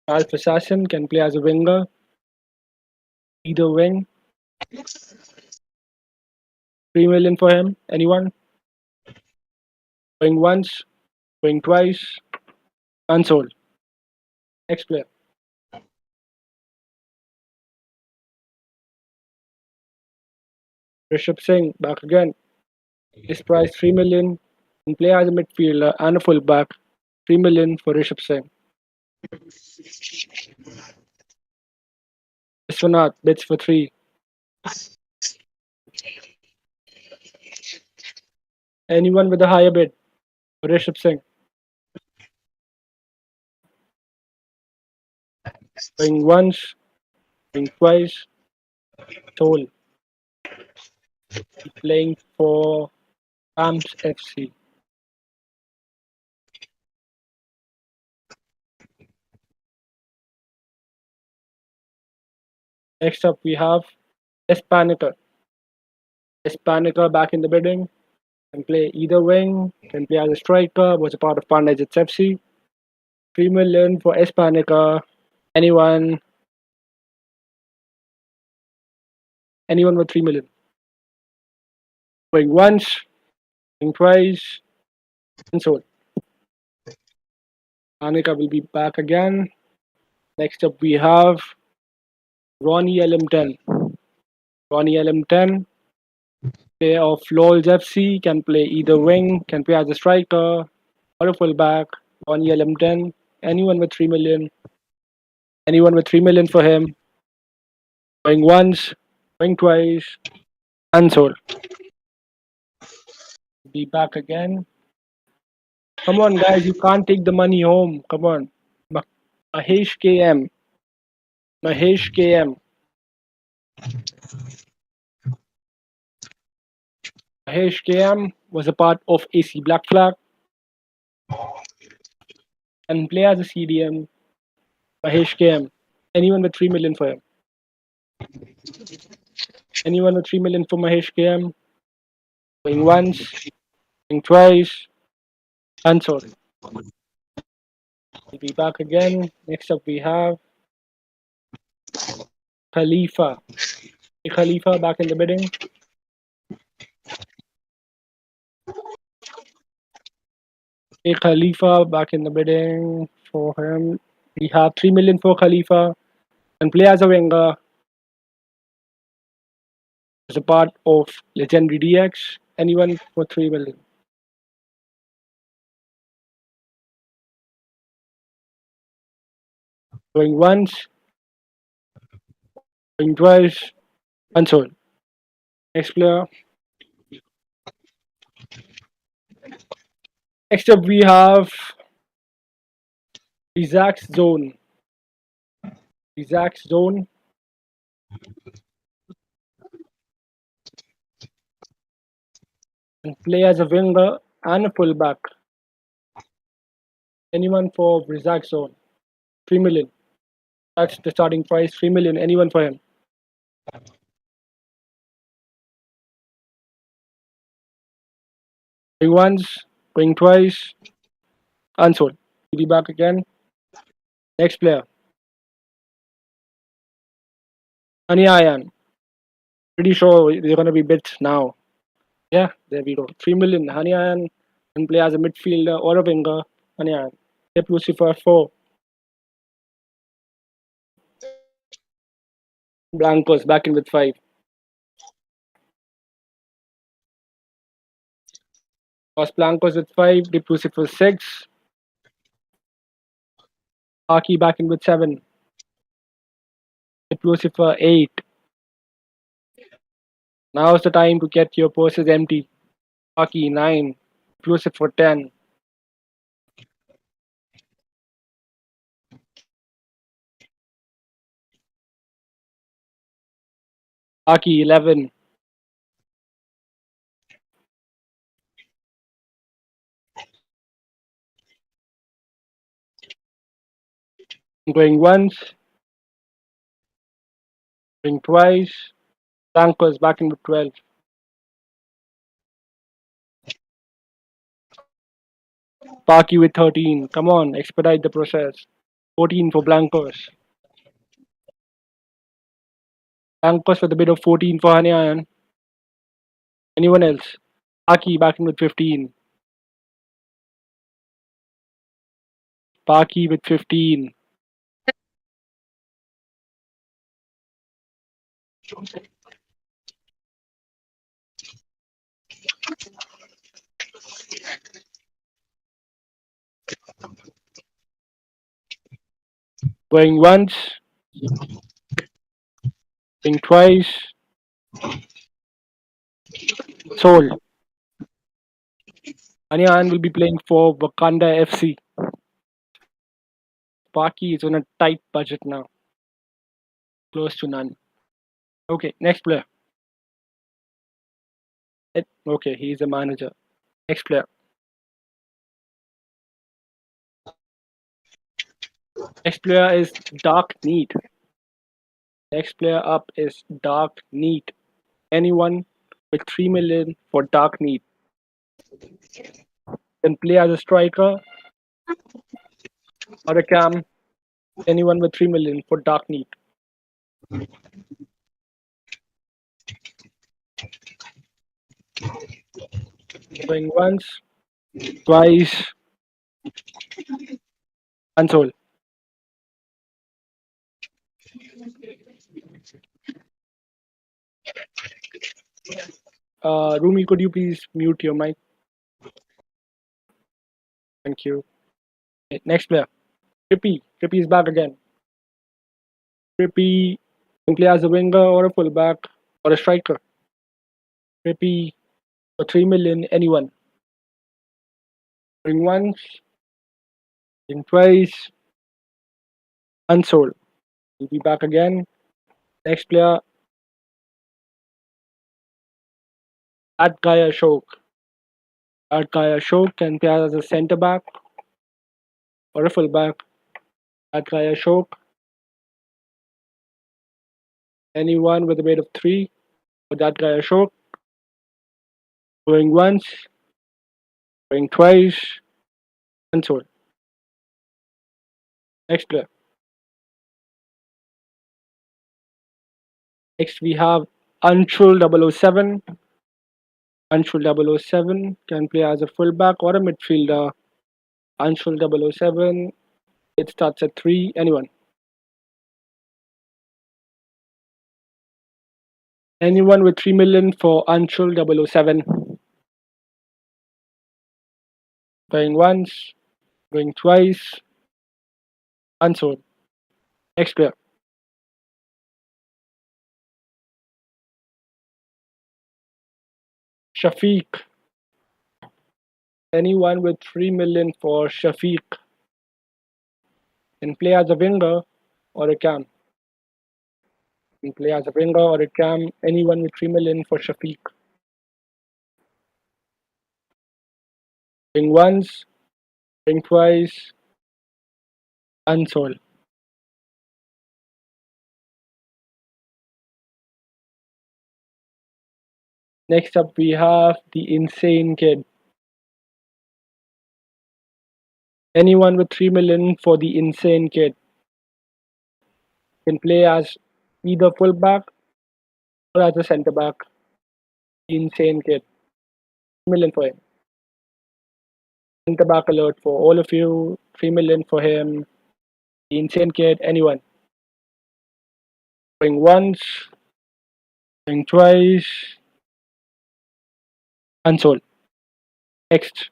Ralph Assassin can play as a winger, either wing. 3 million for him. Anyone? Going once, going twice, unsold. Next player. Rishabh Singh back again. His price 3 million. Can play as a midfielder and a fullback. 3 million for Rishabh Singh. Viswanath bids for 3. Anyone with a higher bid for Rishabh Singh? Going once, going twice, sold. Playing for Rams FC. Next up, we have Espanica. Espanica back in the bidding. Can play either wing, can play as a striker, was a part of Pandajits FC. 3 million for Espanica. Anyone? Anyone with 3 million? Going once, going twice, and sold. Anika will be back again. Next up, we have Ronnie LM10. Ronnie LM10, player of LoL's FC, can play either wing, can play as a striker or a fullback. Ronnie LM10, anyone with 3 million, anyone with 3 million for him. Going once, going twice, and sold. Be back again. Come on, guys, you can't take the money home. Come on. Mahesh KM. Mahesh KM. Mahesh KM was a part of AC Black Flag and play as a CDM. Mahesh KM. Anyone with 3 million for him? Anyone with 3 million for Mahesh KM? Going once, going twice, and sorry. We'll be back again. Next up we have Khalifa. Hey, Khalifa back in the bidding. Hey, Khalifa back in the bidding for him. We have 3 million for Khalifa and play as a winger as a part of Legendary DX. Anyone for 3 million? Going once, going twice, and so on. Next player. Next up we have Isaac's Zone. Isaac's Zone. And play as a winger and a fullback. Anyone for Isaac's Zone? 3 million. That's the starting price. 3 million. Anyone for him? Going once, going twice, and so on. We'll be back again. Next player. Honey Iron. Pretty sure they're gonna be bid now. Yeah, there we go. 3 million. Honey Iron can play as a midfielder or a winger. Honey Iron. Tip Lucifer 4. Blancos back in with 5. Los Blancos with 5. Tip Lucifer 6. Aki back in with 7. Tip Lucifer 8. Now's the time to get your purses empty. Aki 9. Lucifer 10. Aki 11. Going once. Going twice. Blancos back in with 12. Paki with 13. Come on, expedite the process. 14 for Blancos. Blancos with a bid of 14 for Honey Iron. Anyone else? Paki back in with 15. Paki with 15. Going once. Going twice. Sold. Honey Iron will be playing for Wakanda FC. Paki is on a tight budget now. Close to none. Okay, next player. Okay, he's a manager. Next player. Next player is Dark Need. Next player up is Dark Need. Anyone with 3 million for Dark Need can play as a striker or a cam. Anyone with 3 million for Dark Need. Going once, twice, and sold. Rumi, could you please mute your mic? Thank you. Okay, next player. Trippy. Trippy is back again. Trippy can play as a winger or a fullback or a striker. Trippy for 3 million, anyone. Going once, going twice, unsold. He'll be back again. Next player, that guy Ashok. That guy Ashok can play as a centre back or a fullback. That guy Ashok. Anyone with a weight of 3 for that guy Ashok. Going once, going twice, unsold. Next player. Next we have Anshul 007. Anshul 007 can play as a fullback or a midfielder. Anshul 007, it starts at 3. Anyone? Anyone with 3 million for Anshul 007? Going once, going twice, unsold. Next player. Shafiq. Anyone with 3 million for Shafiq can play as a winger or a cam. Can play as a winger or a cam. Anyone with 3 million for Shafiq. Going once, going twice, unsold. Next up, we have the insane kid. Anyone with 3 million for the insane kid can play as either fullback or as a centre back. The insane kid. 3 million for him. Centre back alert for all of you. 3 million for him. The insane kid. Anyone. Going once, going twice, unsold. Next.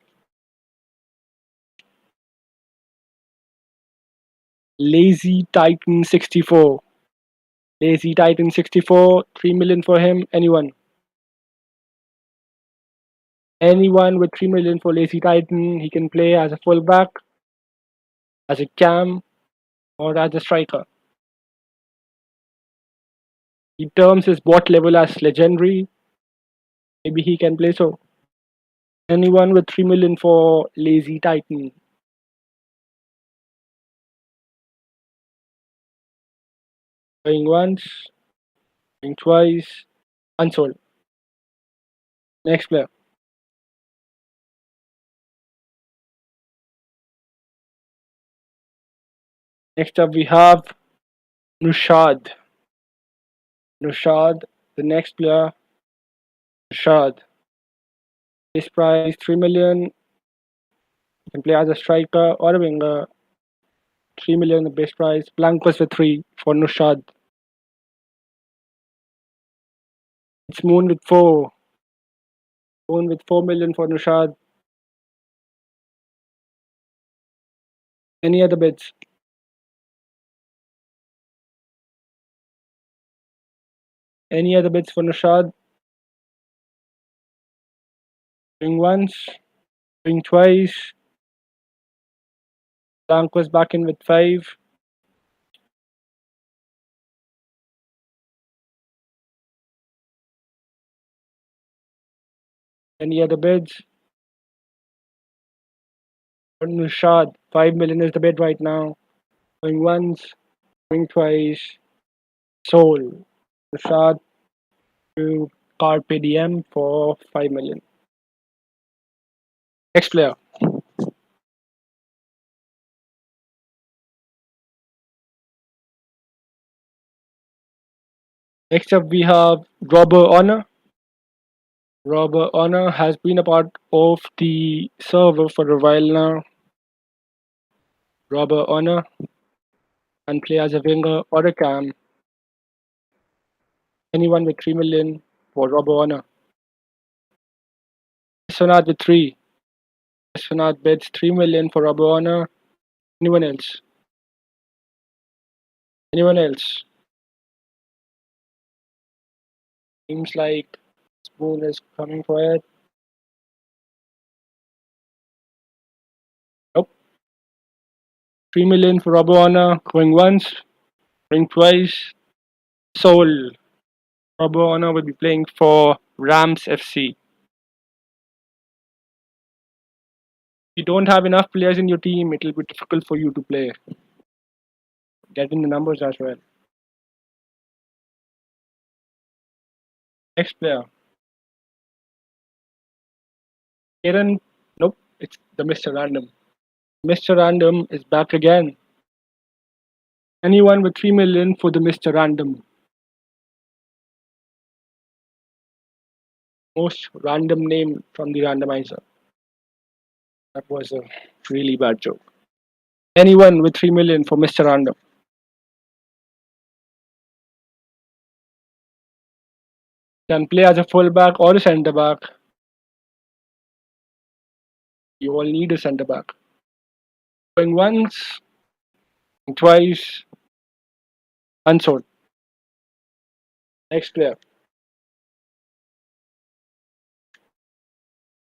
Lazy Titan 64. Lazy Titan 64. 3 million for him. Anyone. Anyone with 3 million for Lazy Titan, he can play as a fullback, as a cam, or as a striker. He terms his bot level as legendary. Maybe he can play so. Anyone with 3 million for Lazy Titan. Going once, going twice, unsold. Next player. Next up we have Nushad. Nushad, the next player. Nushad. His price 3 million. He can play as a striker or a winger. 3 million the base price. Blancos with 3 for Nushad. It's Moon with 4. Moon with 4 million for Nushad. Any other bids? Any other bids for Nushad? Going once, going twice. Blancos back in with 5. Any other bids? For Nushad, 5 million is the bid right now. Going once, going twice. Sold. Nushad to Carpe Diem for 5 million. Next player. Next up we have Robber Honor. Robber Honor has been a part of the server for a while now. Robber Honor and play as a winger or a cam. Anyone with 3 million for Rob Warner. Sonat with 3. Sonat bids 3 million for Rob Warner. Anyone else? Anyone else? Seems like Spoon is coming for it. Nope. 3 million for Rob Warner. Going once. Going twice. Sold. Rob Warner will be playing for Rams FC. If you don't have enough players in your team, it will be difficult for you to play. Get in the numbers as well. Next player. Aaron. Nope. It's the Mr. Random. Mr. Random is back again. Anyone with 3 million for the Mr. Random. Most random name from the randomizer. That was a really bad joke. Anyone with 3 million for Mr. Random. Can play as a fullback or a centre back. You all need a centre back. Going once, twice, unsold. Next player.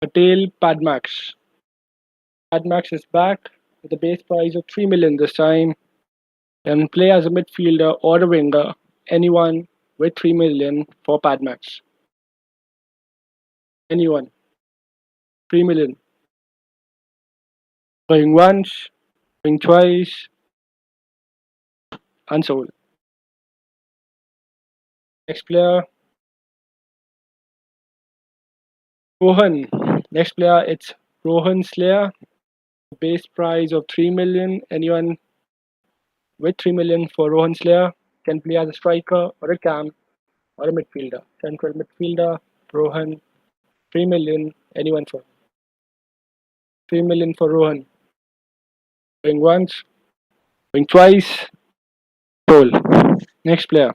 Patel Padmax. Padmax is back with a base price of 3 million this time. Can play as a midfielder or a winger. Anyone with 3 million for Padmax. Anyone. 3 million. Going once, going twice, unsold. Next player. Rohan. Next player, it's Rohan Slayer. Base price of 3 million. Anyone with 3 million for Rohan Slayer can play as a striker or a cam or a midfielder. Central midfielder, Rohan, 3 million. Anyone for 3 million for Rohan. Going once, going twice, sold. Next player.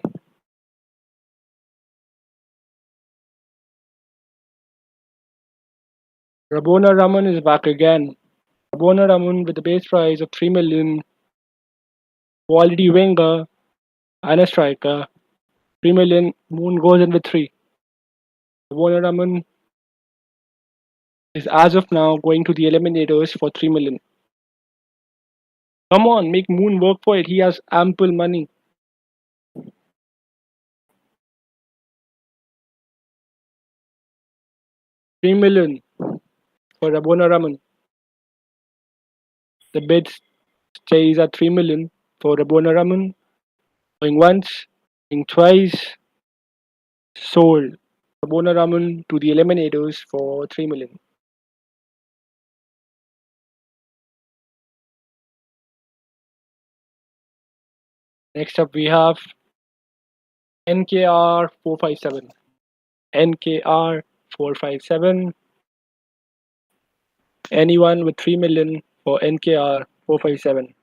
Rabona Raman is back again. Rabona Raman with a base price of 3 million. Quality winger and a striker. 3 million. Moon goes in with 3. Rabona Raman is as of now going to the eliminators for 3 million. Come on, make Moon work for it. He has ample money. $3 million for Rabona Raman. The bid stays at 3 million for Rabona Raman. Going once, going twice, sold. Rabona Raman to the eliminators for 3 million. Next up, we have NKR 457. NKR 457. Anyone with 3 million for NKR 457.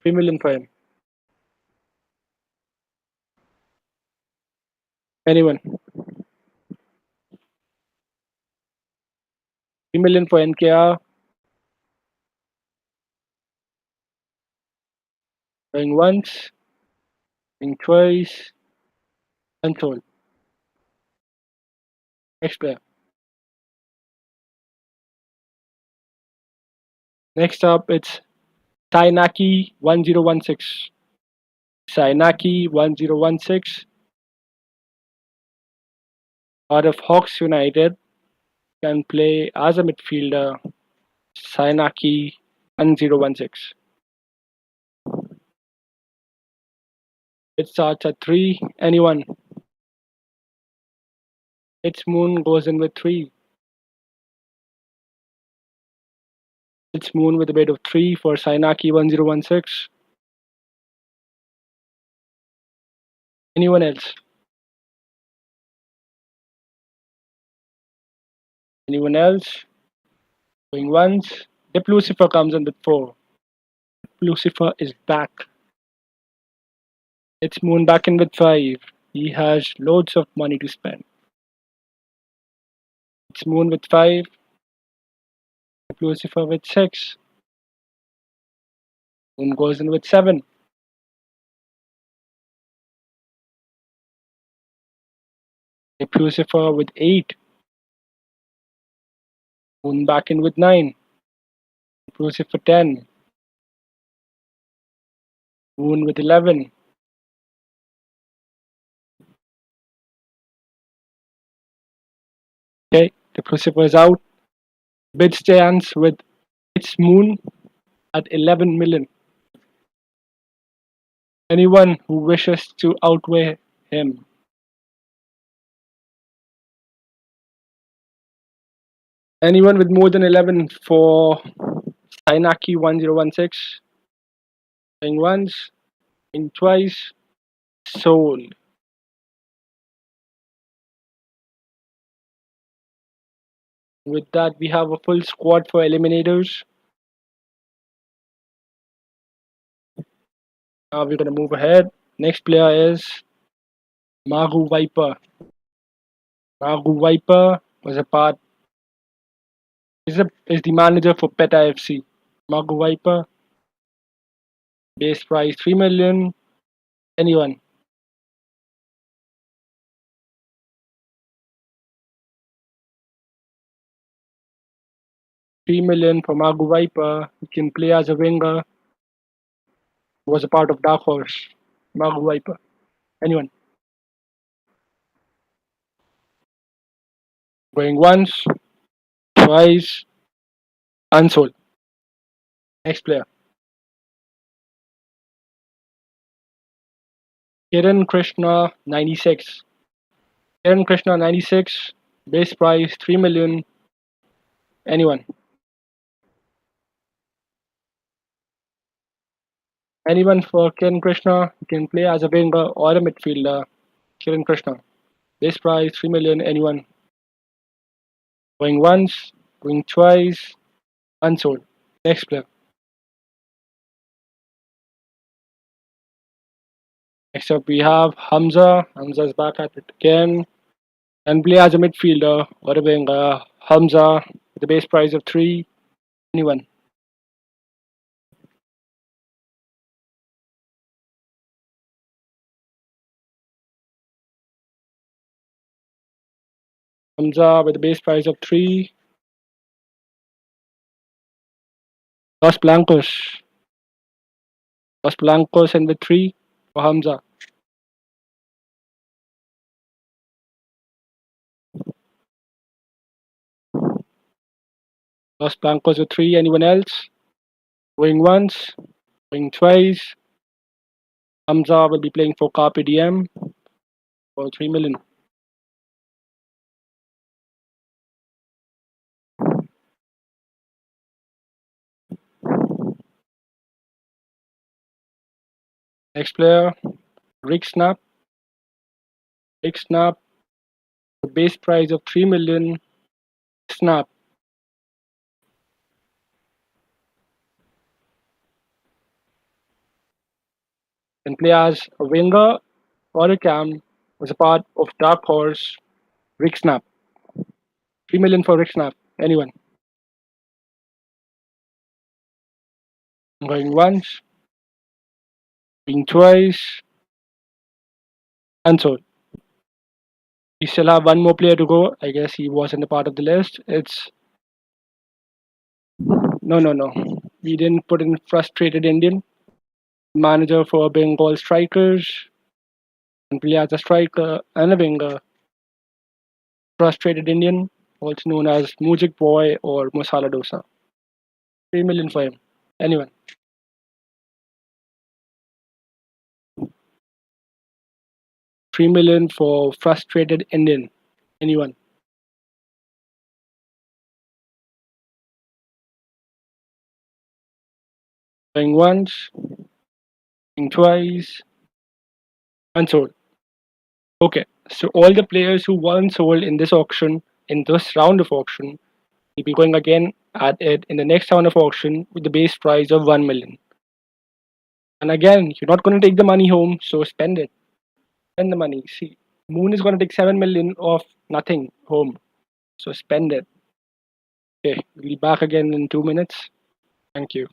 $3 million for him. Anyone? 3 million for NKR. Going once, going twice, unsold. Next player. Next up, it's Sainaki 1016. Sainaki 1016 out of Hawks United, can play as a midfielder. Sainaki 1016. It starts at 3. Anyone? Its Moon goes in with 3. Its Moon with a bid of 3 for Sainaki 1016. Anyone else? Anyone else? Going once. Dip Lucifer comes in with 4. Lucifer is back. It's Moon back in with 5. He has loads of money to spend. It's Moon with 5. Lucifer with 6. Moon goes in with 7. Lucifer with 8. Moon back in with 9. Lucifer 10. Moon with 11. Okay, the Lucifer is out. Bid stands with its Moon at 11 million. Anyone who wishes to outweigh him. Anyone with more than 11 for Sainaki 1016. Going once, going twice. Sold. With that, we have a full squad for eliminators. Now we're gonna move ahead. Next player is Magu Viper. Magu Viper was a part is the manager for PETA FC. Magu Viper. Base price 3 million. Anyone? $3 million for Magu Viper. He can play as a winger. Was a part of Dark Horse. Magu Viper. Anyone? Going once, twice, unsold. Next player. Kiran Krishna 96. Kiran Krishna 96. Base price 3 million. Anyone? Anyone for Kiran Krishna? He can play as a winger or a midfielder. Kiran Krishna. Base price 3 million. Anyone? Going once, going twice, unsold. Next player. Next up we have Hamza. Hamza is back at it again. And play as a midfielder or a winger. Hamza with a base price of 3. Anyone? Hamza with a base price of 3. Los Blancos. Los Blancos and with 3 for Hamza. Los Blancos with 3. Anyone else? Going once, going twice. Hamza will be playing for Carpe Diem for 3 million. Next player, Rick Snap. Rick Snap, the base price of 3 million. Snap. Can play as a winger or a cam. Was a part of Dark Horse. Rick Snap. 3 million for Rick Snap. Anyone? Going once, going twice, unsold. We still have one more player to go. I guess he wasn't a part of the list. It's no. We didn't put in frustrated Indian. Manager for Bengal Strikers. And play as a striker and a winger. Frustrated Indian, also known as Mujik Boy or Masala Dosa. 3 million for him. Anyone? $3 million for frustrated Indian. Anyone? Going once, going twice, unsold. Okay, so all the players who weren't sold in this auction, in this round of auction, will be going again at it in the next round of auction with the base price of 1 million. And again, you're not going to take the money home, so spend it. Spend the money. See, Moon is going to take 7 million of nothing home, so spend it. Okay, we'll be back again in 2 minutes. Thank you.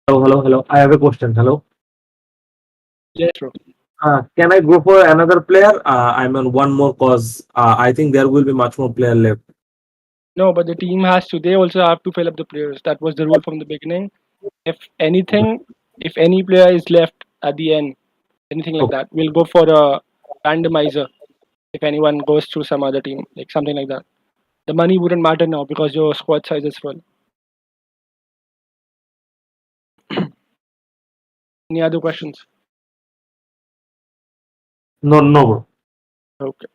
Hello, hello, hello. I have a question. Hello. Yes, bro. Can I go for another player? I mean, one more cause I think there will be much more player left. No, but the team has to. They also have to fill up the players. That was the rule from the beginning. If anything, if any player is left at the end, anything like Okay. that, we'll go for a randomizer. If anyone goes to some other team, like something like that, the money wouldn't matter now because your squad size is full. Any other questions? No, no, bro. Okay.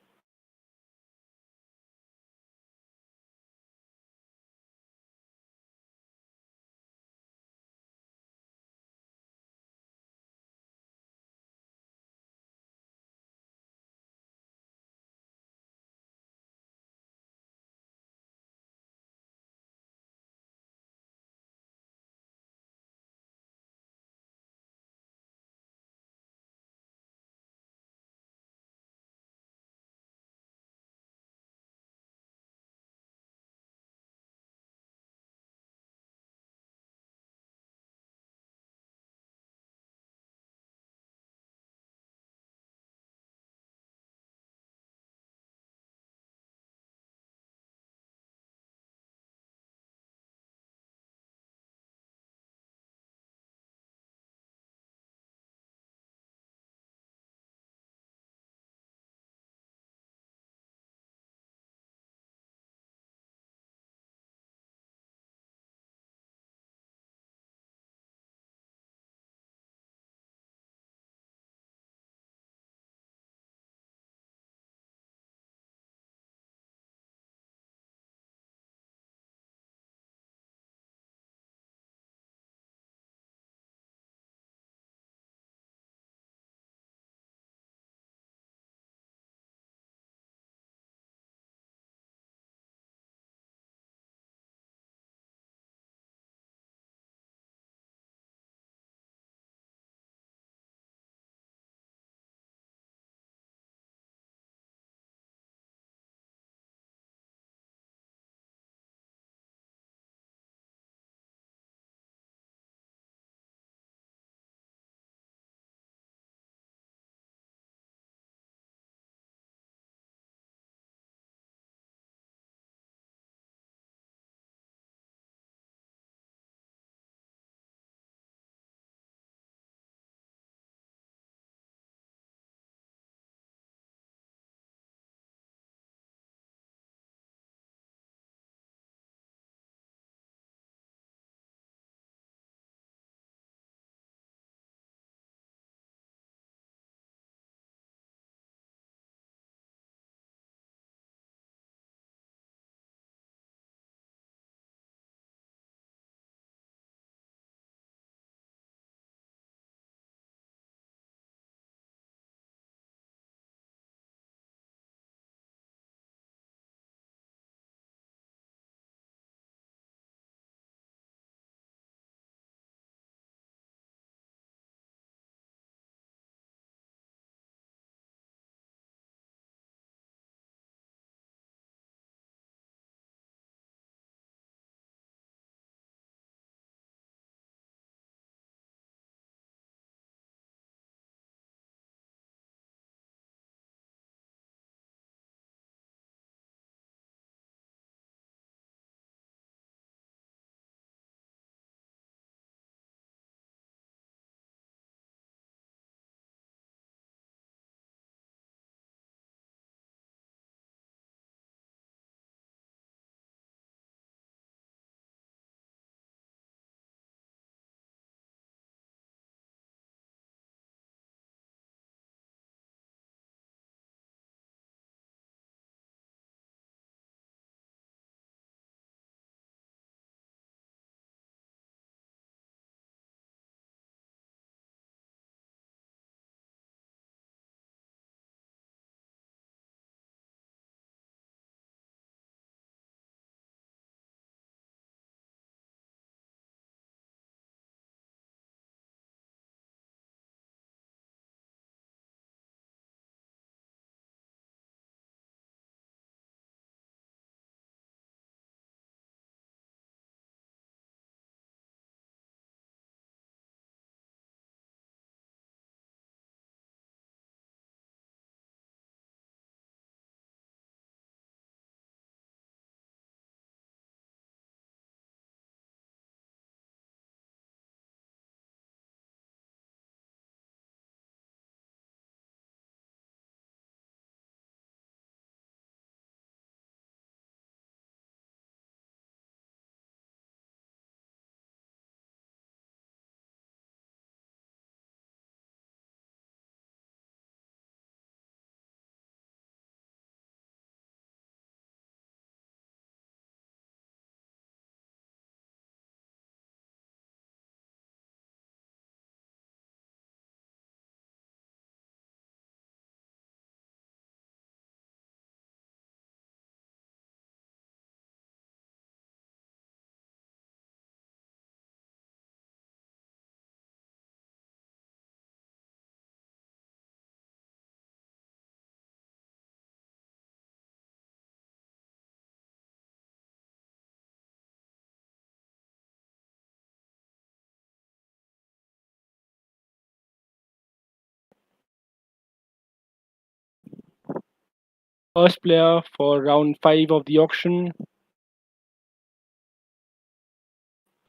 First player for round 5 of the auction,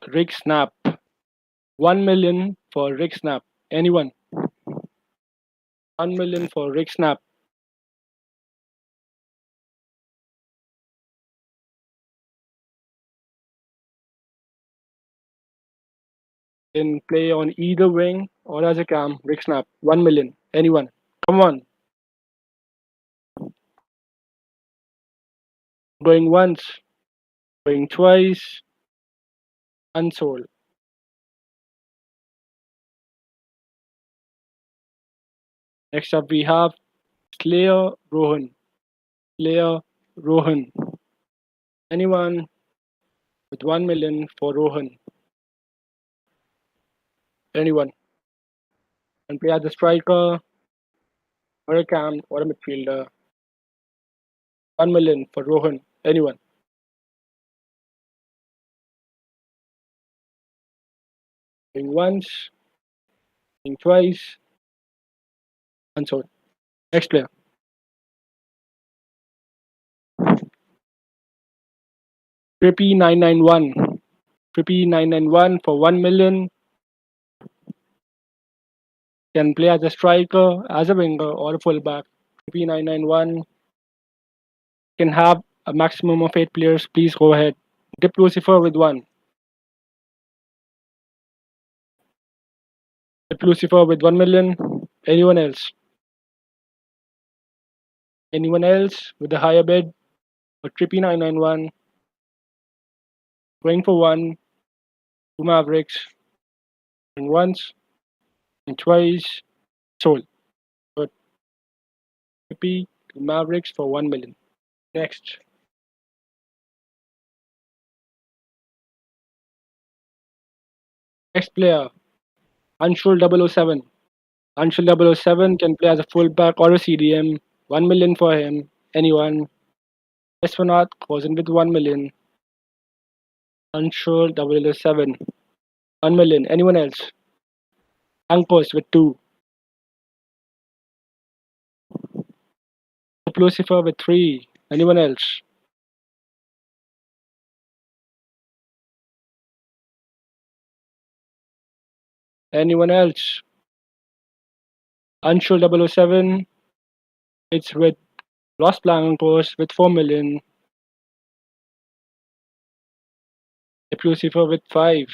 Rick Snap. 1 million for Rick Snap. Anyone? 1 million for Rick Snap. Can play on either wing or as a cam. Rick Snap. 1 million. Anyone? Come on. Going once. Going twice. Unsold. Next up we have Slayer Rohan. Slayer Rohan. Anyone with 1 million for Rohan? Anyone? Can play as a striker or a cam or a midfielder. 1 million for Rohan. Anyone? Going once. Going twice. Unsold. Next player. Trippy 991. Trippy 991 for 1 million. Can play as a striker, as a winger, or a fullback. Trippy 991 can have a maximum of 8 players. Please go ahead. Dip Lucifer with 1. Dip Lucifer with 1 million. Anyone else? Anyone else with a higher bid? For Trippy 991. Going for 1. 2 Mavericks. And once. And twice. Sold. But Trippy to Mavericks for 1 million. Next. Next player. Anshul 007. Anshul 007 can play as a fullback or a CDM. 1 million for him. Anyone? Astronaut goes in with 1 million. Anshul 007. 1 million. Anyone else? Ankus with 2. Lucifer with 3. Anyone else? Anyone else? Anshul 007. It's with Los Blancos with 4 million. Lucifer with 5.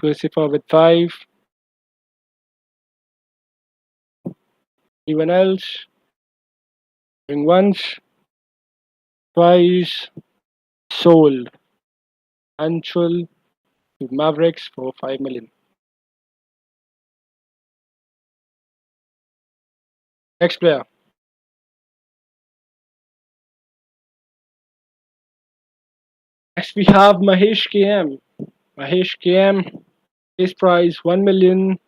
Lucifer with 5. Anyone else? Going once. Twice. Sold. Anshul to Mavericks for 5 million. Next player. Next we have Mahesh KM. Mahesh KM, his price 1 million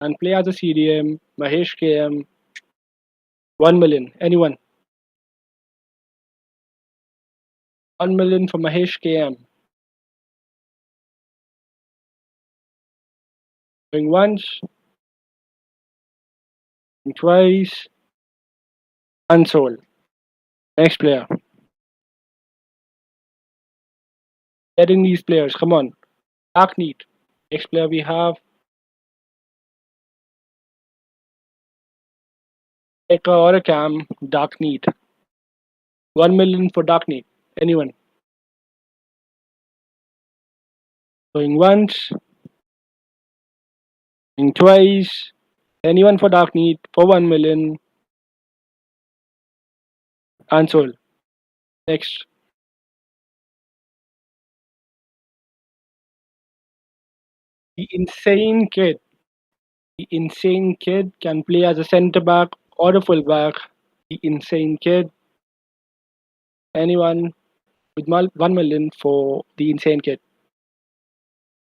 and play as a CDM. Mahesh KM, 1 million. Anyone? 1 million for Mahesh KM. Going once, going twice, unsold. Next player. Getting these players, come on. Dark Neat. Next player we have Eka or a Cam, Dark Neat. 1 million for Dark Neat. Anyone? Going once, going twice. Anyone for Dark Neat for 1 million. Unsold. Next. The Insane Kid. The Insane Kid can play as a centre back or a full back. The Insane Kid. Anyone with 1 million for the Insane Kid.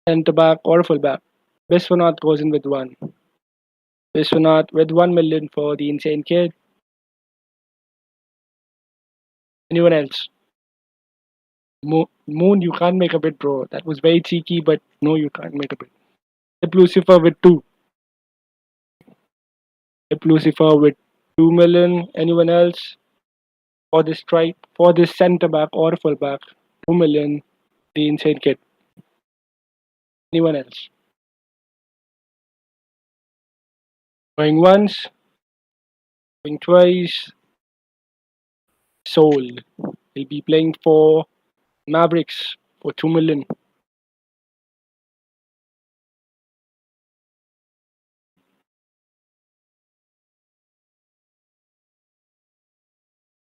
Centre back or a full back. Biswanath goes in with 1. Biswanath with 1 million for the Insane Kid. Anyone else? Moon, you can't make a bid, bro. That was very cheeky, but no, you can't make a bid. Lucifer with 2. Lucifer with 2 million. Anyone else? For this strike, for this centre back or full back, 2 million. The insane kid. Anyone else? Going once, going twice. Sold. He'll be playing for Mavericks for 2 million.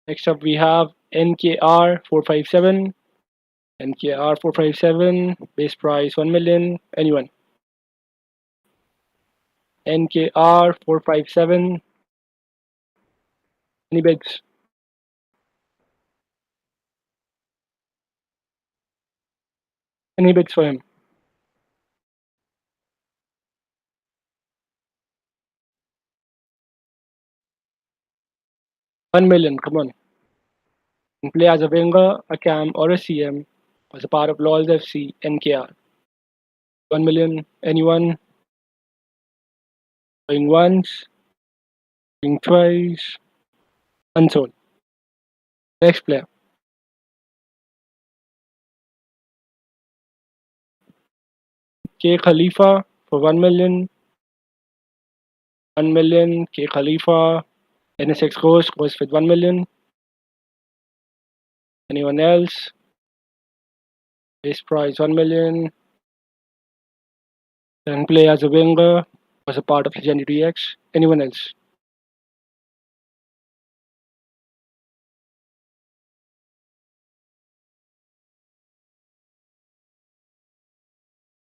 Next up we have NKR 457. NKR 457. Base price 1 million. Anyone? NKR 457. Any bids? Any bids for him? $1 million. Come on. Can play as a winger, a cam, or a CM. As a part of LOL's FC, NKR. 1 million. Anyone? Going once. Going twice. Unsold. Next player. K Khalifa for 1 million. 1 million. K Khalifa. NSX goes with 1 million. Anyone else? Base price 1 million. Can play as a winger. Was a part of Legendary X. Anyone else?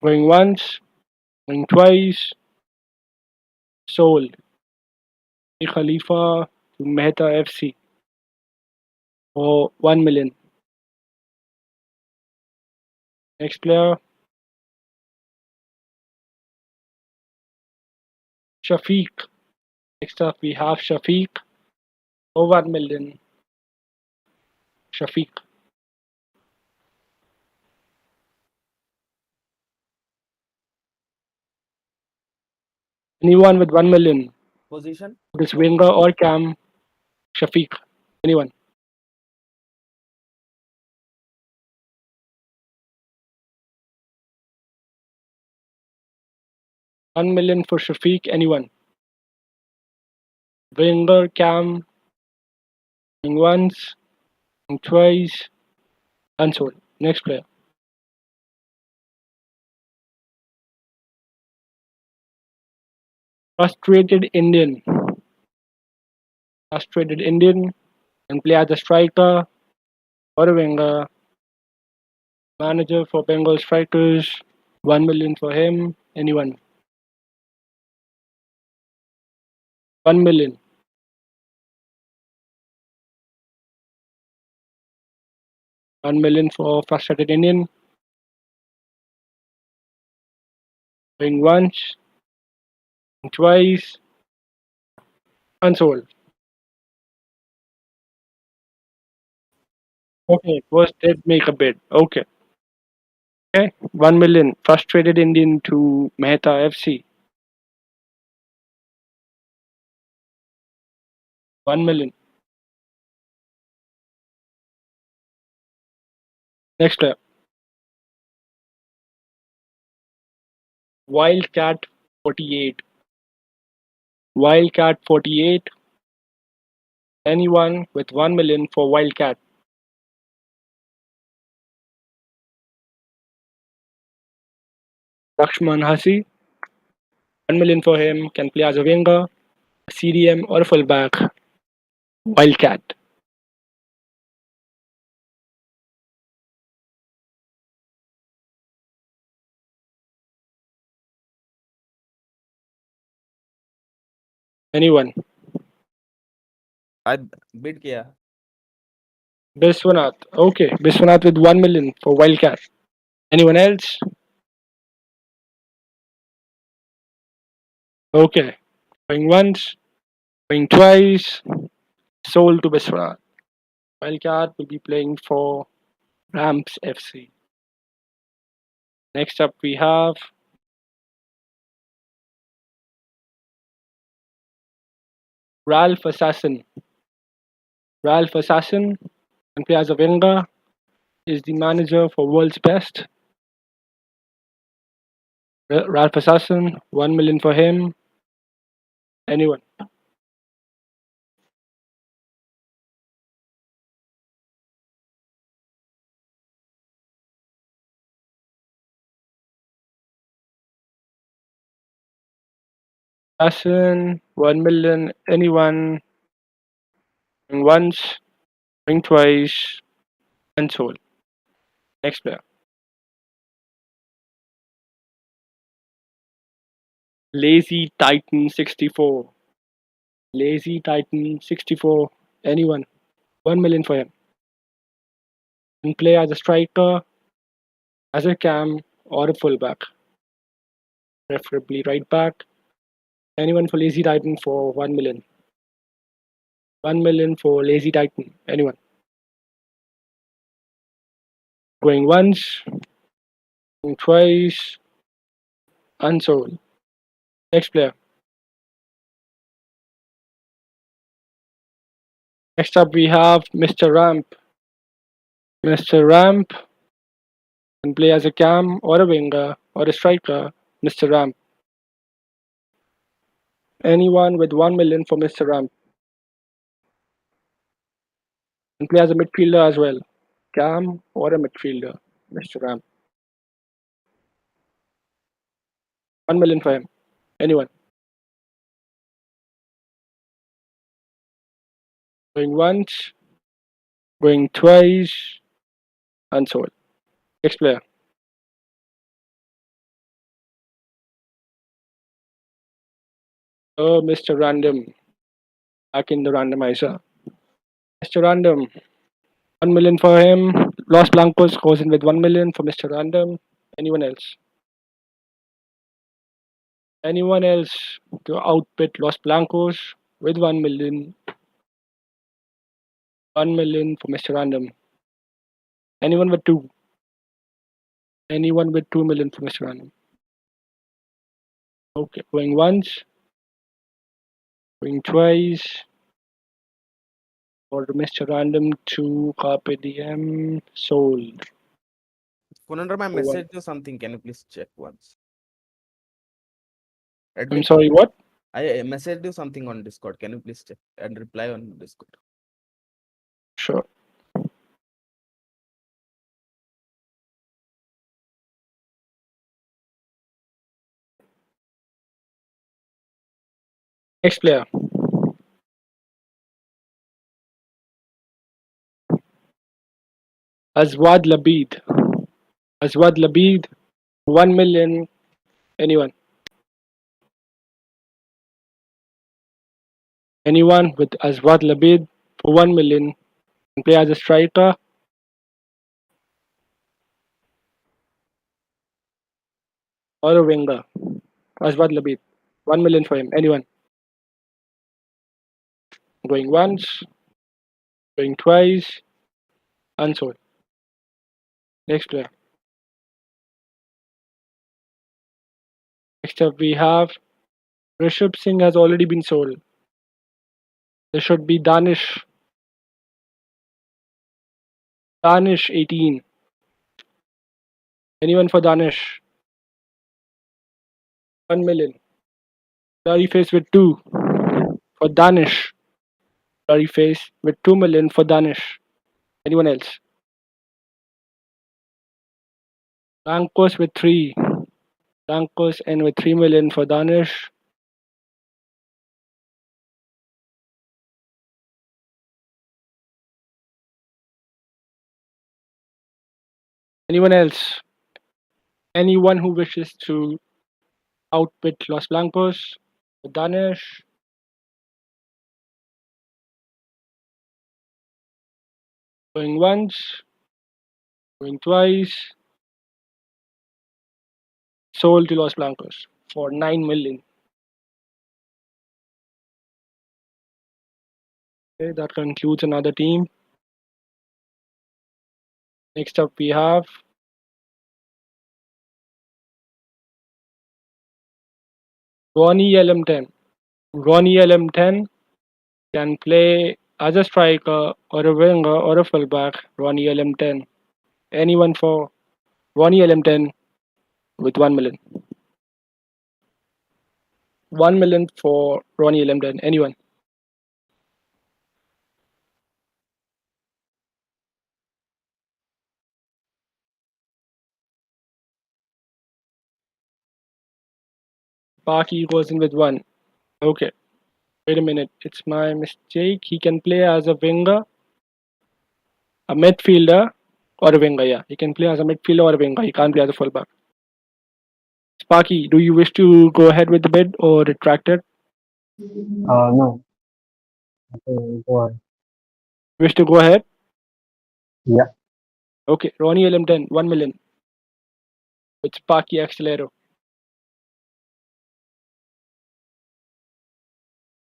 Going once. Going twice. Sold. K Khalifa to Mehta FC for 1 million. Next player. Shafiq. Next up we have Shafiq for 1 million. Shafiq. Anyone with 1 million? Position? This winger or cam? Shafiq. Anyone? $1 million for Shafiq. Anyone? Winger, cam, going once, going twice, unsold. Next player. Frustrated Indian. Frustrated Indian can play as a striker or a winger. Manager for Bengal Strikers. 1 million for him. Anyone? 1 million. $1 million for Frustrated Indian. Going once, going twice, unsold. Okay, first did make a bid. Okay. Okay. 1 million. Frustrated Indian to Mehta FC. 1 million. Next player. Wildcat 48. Wildcat 48. Anyone with 1 million for Wildcat? Lakshman Hasi. 1 million for him. Can play as a winger, a CDM, or a fullback. Wildcat. Anyone? I bid किया. Biswanath. Okay. Biswanath with 1 million for Wildcat. Anyone else? Okay. Going once, going twice. Sold to Biswanath. Wildcat will be playing for Rams FC. Next up we have Ralph Assassin. Ralph Assassin can play as a winger. Is the manager for World's Best. Ralph Assassin, 1 million for him. Anyone? Assassin, 1 million. Anyone? Going once, going twice, and sold. Next player. Lazy Titan 64. Lazy Titan 64. Anyone? 1 million for him. Can play as a striker, as a cam, or a fullback. Preferably right back. Anyone for Lazy Titan for 1 million? 1 million for Lazy Titan. Anyone? Going once, going twice, unsold. Next player. Next up we have Mr. Ramp. Mr. Ramp can play as a cam or a winger or a striker. Mr. Ramp. Anyone with 1 million for Mr. Ramp. Can play as a midfielder as well. Cam or a midfielder. Mr. Ramp. 1 million for him. Anyone? Going once, going twice, unsold. Next player. Oh, Mr. Random. Back in the randomizer. Mr. Random. 1 million for him. Los Blancos goes in with 1 million for Mr. Random. Anyone else? Anyone else to outbid Los Blancos with 1 million? 1 million for Mr. Random. Anyone with 2? Anyone with 2 million for Mr. Random? Okay, going once, going twice. For Mr. Random to Carpe Diem sold. Conundrum, I For one. messaged you something. Can you please check once? I'm Admin, sorry, what? I messaged you something on Discord. Can you please check and reply on Discord? Sure. Next player. Azwad Labid. Azwad Labid, 1 million. Anyone? Anyone with Azwad Labid for 1 million can play as a striker or a winger. Azwad Labid, 1 million for him. Anyone? Going once, going twice, unsold. Next player. Next up we have Rishabh Singh has already been sold. There should be Danish. Danish 18. Anyone for Danish? 1 million. Blurry face with 2 for Danish. Blurry face with 2 million for Danish. Anyone else? Rankos with 3. Rankos and with 3 million for Danish. Anyone else? Anyone who wishes to outbid Los Blancos for Danish? Going once, going twice. Sold to Los Blancos for 9 million. Okay, that concludes another team. Next up we have Ronnie LM10. Ronnie LM10 Can play as a striker or a winger or a fullback. Ronnie LM10. Anyone for Ronnie LM10 with 1 million. 1 million for Ronnie LM10. Anyone? Parky goes in with 1. Okay. Wait a minute. It's my mistake. He can play as a winger, a midfielder, or a winger. Yeah, he can play as a midfielder or a winger. He can't play as a fullback. Sparky, do you wish to go ahead with the bid or retract it? No. Go on. Wish to go ahead? Yeah. Okay, Ronnie LM10, 1 million with Sparky Accelero.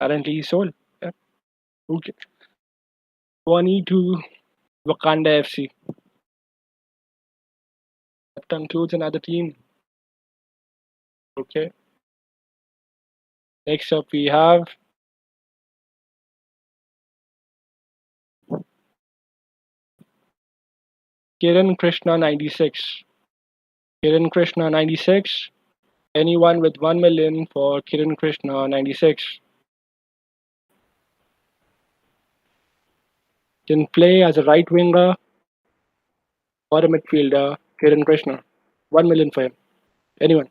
Currently he's sold. Yeah. Okay. 22 Wakanda FC. That concludes another team. Okay. Next up we have Kiran Krishna 96. Kiran Krishna 96. Anyone with 1 million for Kiran Krishna 96. Can play as a right winger or a midfielder. Kiran Krishna. 1 million for him. Anyone?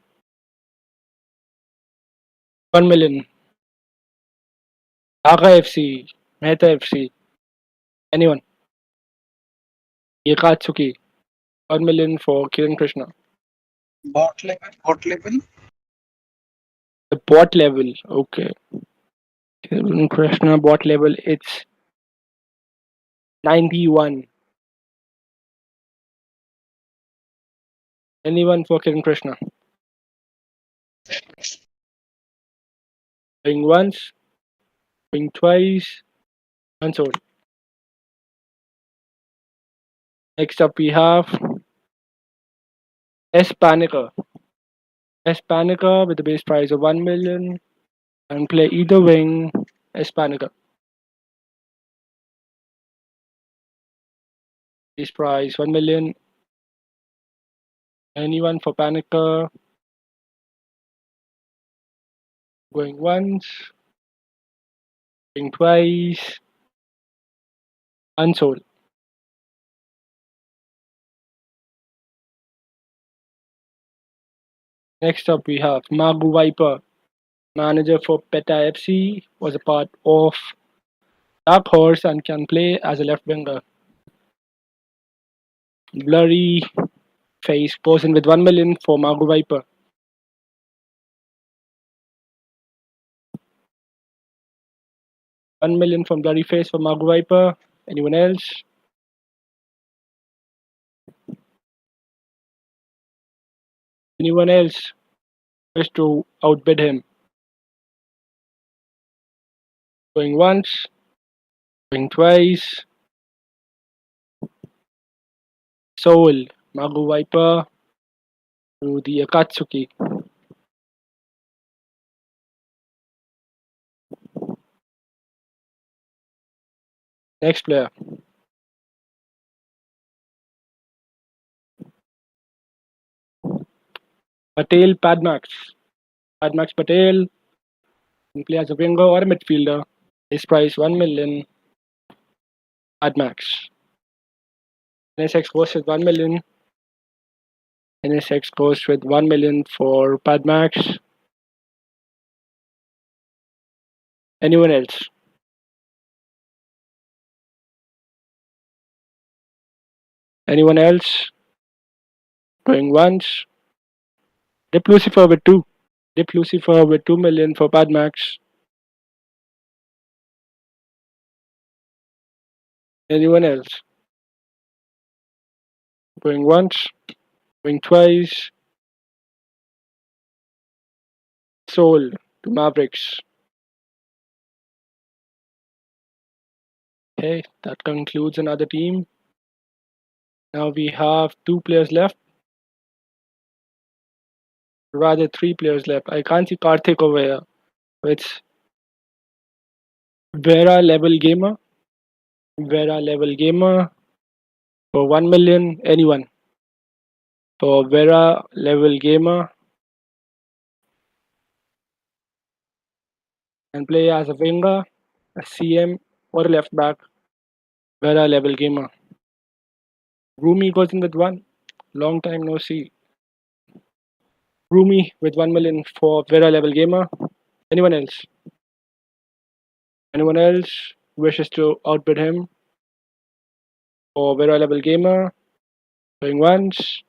1 million. Dhaka FC. Mehta FC. Anyone? Yakatsuki. 1 million for Kiran Krishna. Bot level, bot level. The bot level. Okay. Kiran Krishna bot level. It's 91. Anyone for Kiran Krishna? Going once. Going twice. Unsold. Next up we have Espanica. Espanica with the base price of 1 million and play either wing. Espanica. Base price 1 million. Anyone for Panica? Going once. Going twice. Unsold. Next up we have Magu Viper. Manager for Peta FC. Was a part of Dark Horse and can play as a left winger. Blurry face goes in with 1 million for Magu Viper. $1 million from Blurry Face for Magu Viper. Anyone else? Anyone else wish to outbid him? Going once, going twice. Soul, Magu Viper to the Akatsuki. Next player. Patel Padmax. Padmax Patel can play as a winger or a midfielder. His price 1 million. Padmax. NSX goes with 1 million. NSX goes with 1 million for Padmax. Anyone else? Anyone else? Going once. Dip Lucifer with 2. Dip Lucifer with 2 million for Padmax. Anyone else? Going once. Going twice. Sold to Mavericks. Okay, that concludes another team. Now we have 2 players left. Rather 3 players left. I can't see Karthik over here. It's Vera level gamer. Vera level gamer for 1 million. Anyone? For Vera level gamer and play as a winger, a CM, or a left back. Vera level gamer. Rumi goes in with 1. Long time no see. Rumi with 1 million for Vera level gamer. Anyone else? Anyone else wishes to outbid him for Vera level gamer? Going once,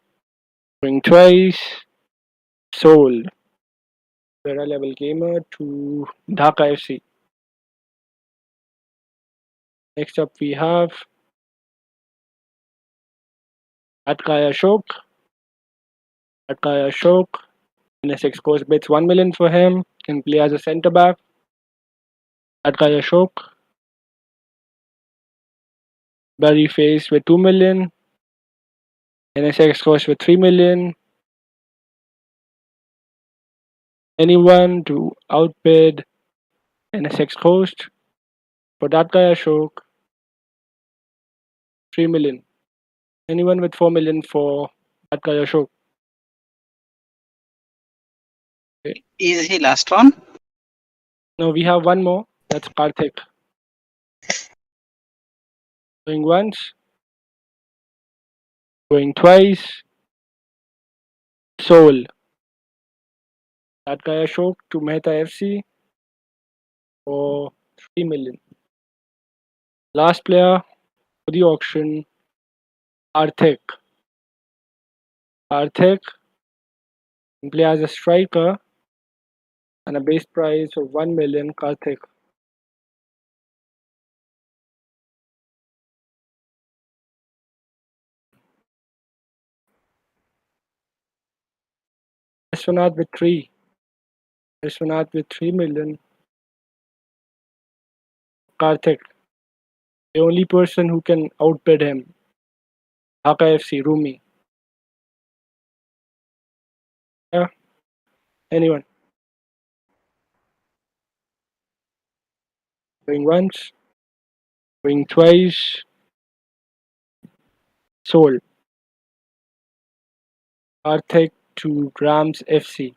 going twice. Sold. Vera level gamer to Dhaka FC. Next up we have Atkaya Ashok. Atkaya Ashok. NSX course bids 1 million for him. Can play as a centre back. Atkaya Ashok. Barry Face with 2 million. NSX course with 3 million. Anyone to outbid NSX Coast for that guy Ashok? 3 million. Anyone with 4 million for that guy Ashok? Is he last one? No, we have one more. That's Karthik. Going once. Going twice. Sold. That guy Ashok to Mehta FC for 3 million. Last player for the auction, Arthik. Arthik can play as a striker and a base price of 1 million. Karthik. Vishwanath with 3. Vishwanath with 3 million. Karthik. The only person who can outbid him. Dhaka FC, Rumi. Yeah. Anyone? Going once. Going twice. Sold. Arthik to Rams FC.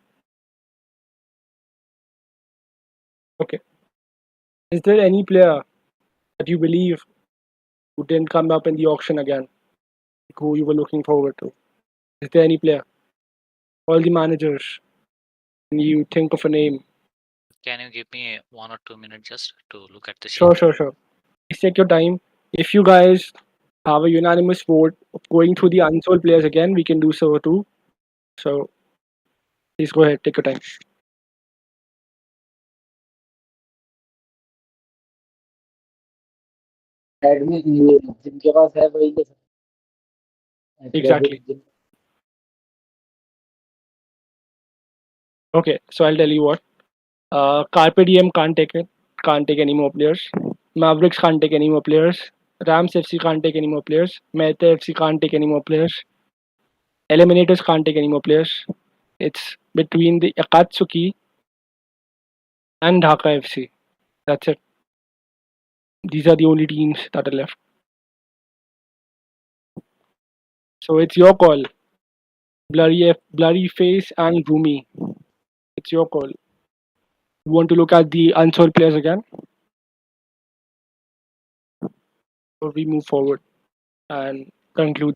Okay. Is there any player that you believe who didn't come up in the auction again? Who you were looking forward to? Is there any player? All the managers. Can you think of a name? Can you give me 1 or 2 minutes just to look at the sheet? Sure. Please take your time. If you guys have a unanimous vote of going through the unsold players again, we can do so too. So please go ahead, take your time. Admin ये जिनके पास है वही ले सकते हैं। Exactly. Okay, so I'll tell you what. Carpe Diem can't take it. Can't take any more players. Mavericks can't take any more players. Rams FC can't take any more players. Mehta FC can't take any more players. Eliminators can't take any more players. It's between the Akatsuki and Dhaka FC. That's it. These are the only teams that are left. So it's your call. Blurry Face and Rumi. It's your call. You want to look at the unsold players again? Or we move forward and conclude.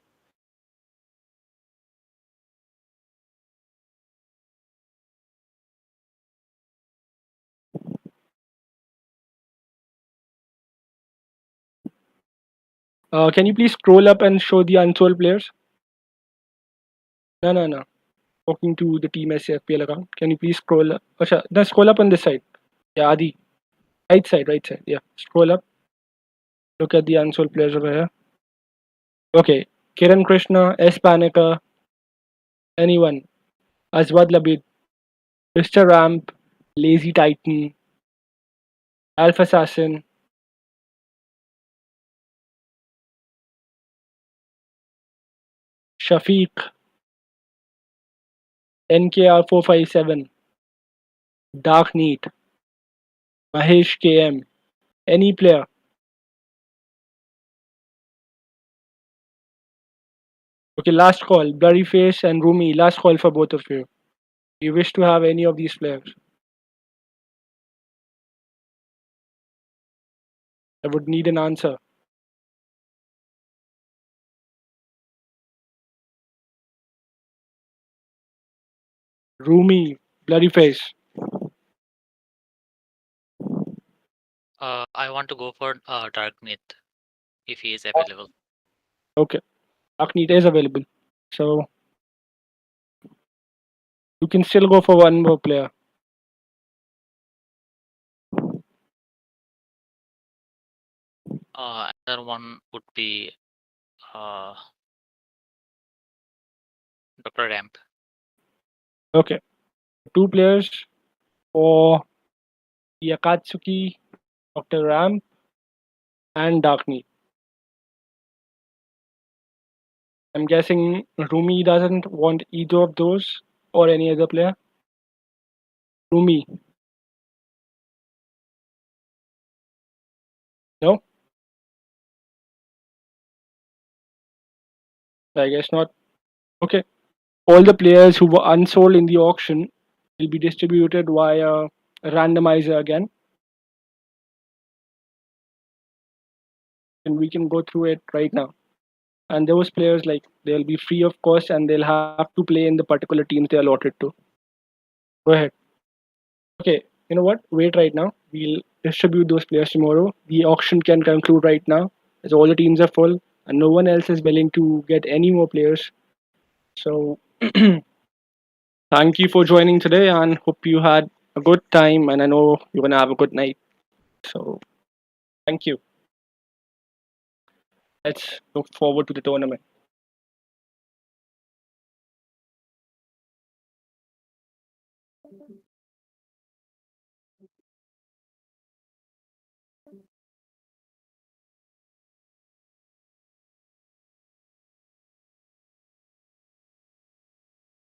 Can you please scroll up and show the unsold players? No. Talking to the team Safpl account. Can you please scroll up? Asha, then scroll up on this side. Yeah, Adi. Right side. Yeah, scroll up. Look at the unsold players over here. Okay. Kiran Krishna, S. Panika, anyone. Azwad Labid, Mr. Ramp, Lazy Titan, Alpha Assassin, Shafiq, NKR457, Dark Neat, Mahesh KM, Any player. Okay, last call. Blurryface and Rumi. Last call for both of you. You wish to have any of these players? I would need an answer. Rumi, Blurryface. I want to go for Dark Myth if he is available. Okay, Akneet is available. So you can still go for one more player. Another one would be uh, Dr. Ramp. Okay, two players for Yakatsuki, Dr. Ram, and Darkney. I'm guessing Rumi doesn't want either of those or any other player. Rumi, no? I guess not. Okay. All the players who were unsold in the auction will be distributed via a randomizer again. And we can go through it right now. And those players, like, they'll be free of cost and they'll have to play in the particular teams they're allotted to. Go ahead. Okay, you know what? Wait right now. We'll distribute those players tomorrow. The auction can conclude right now as all the teams are full and no one else is willing to get any more players. So thank you for joining today and hope you had a good time and I know you're gonna have a good night. So thank you. Let's look forward to the tournament.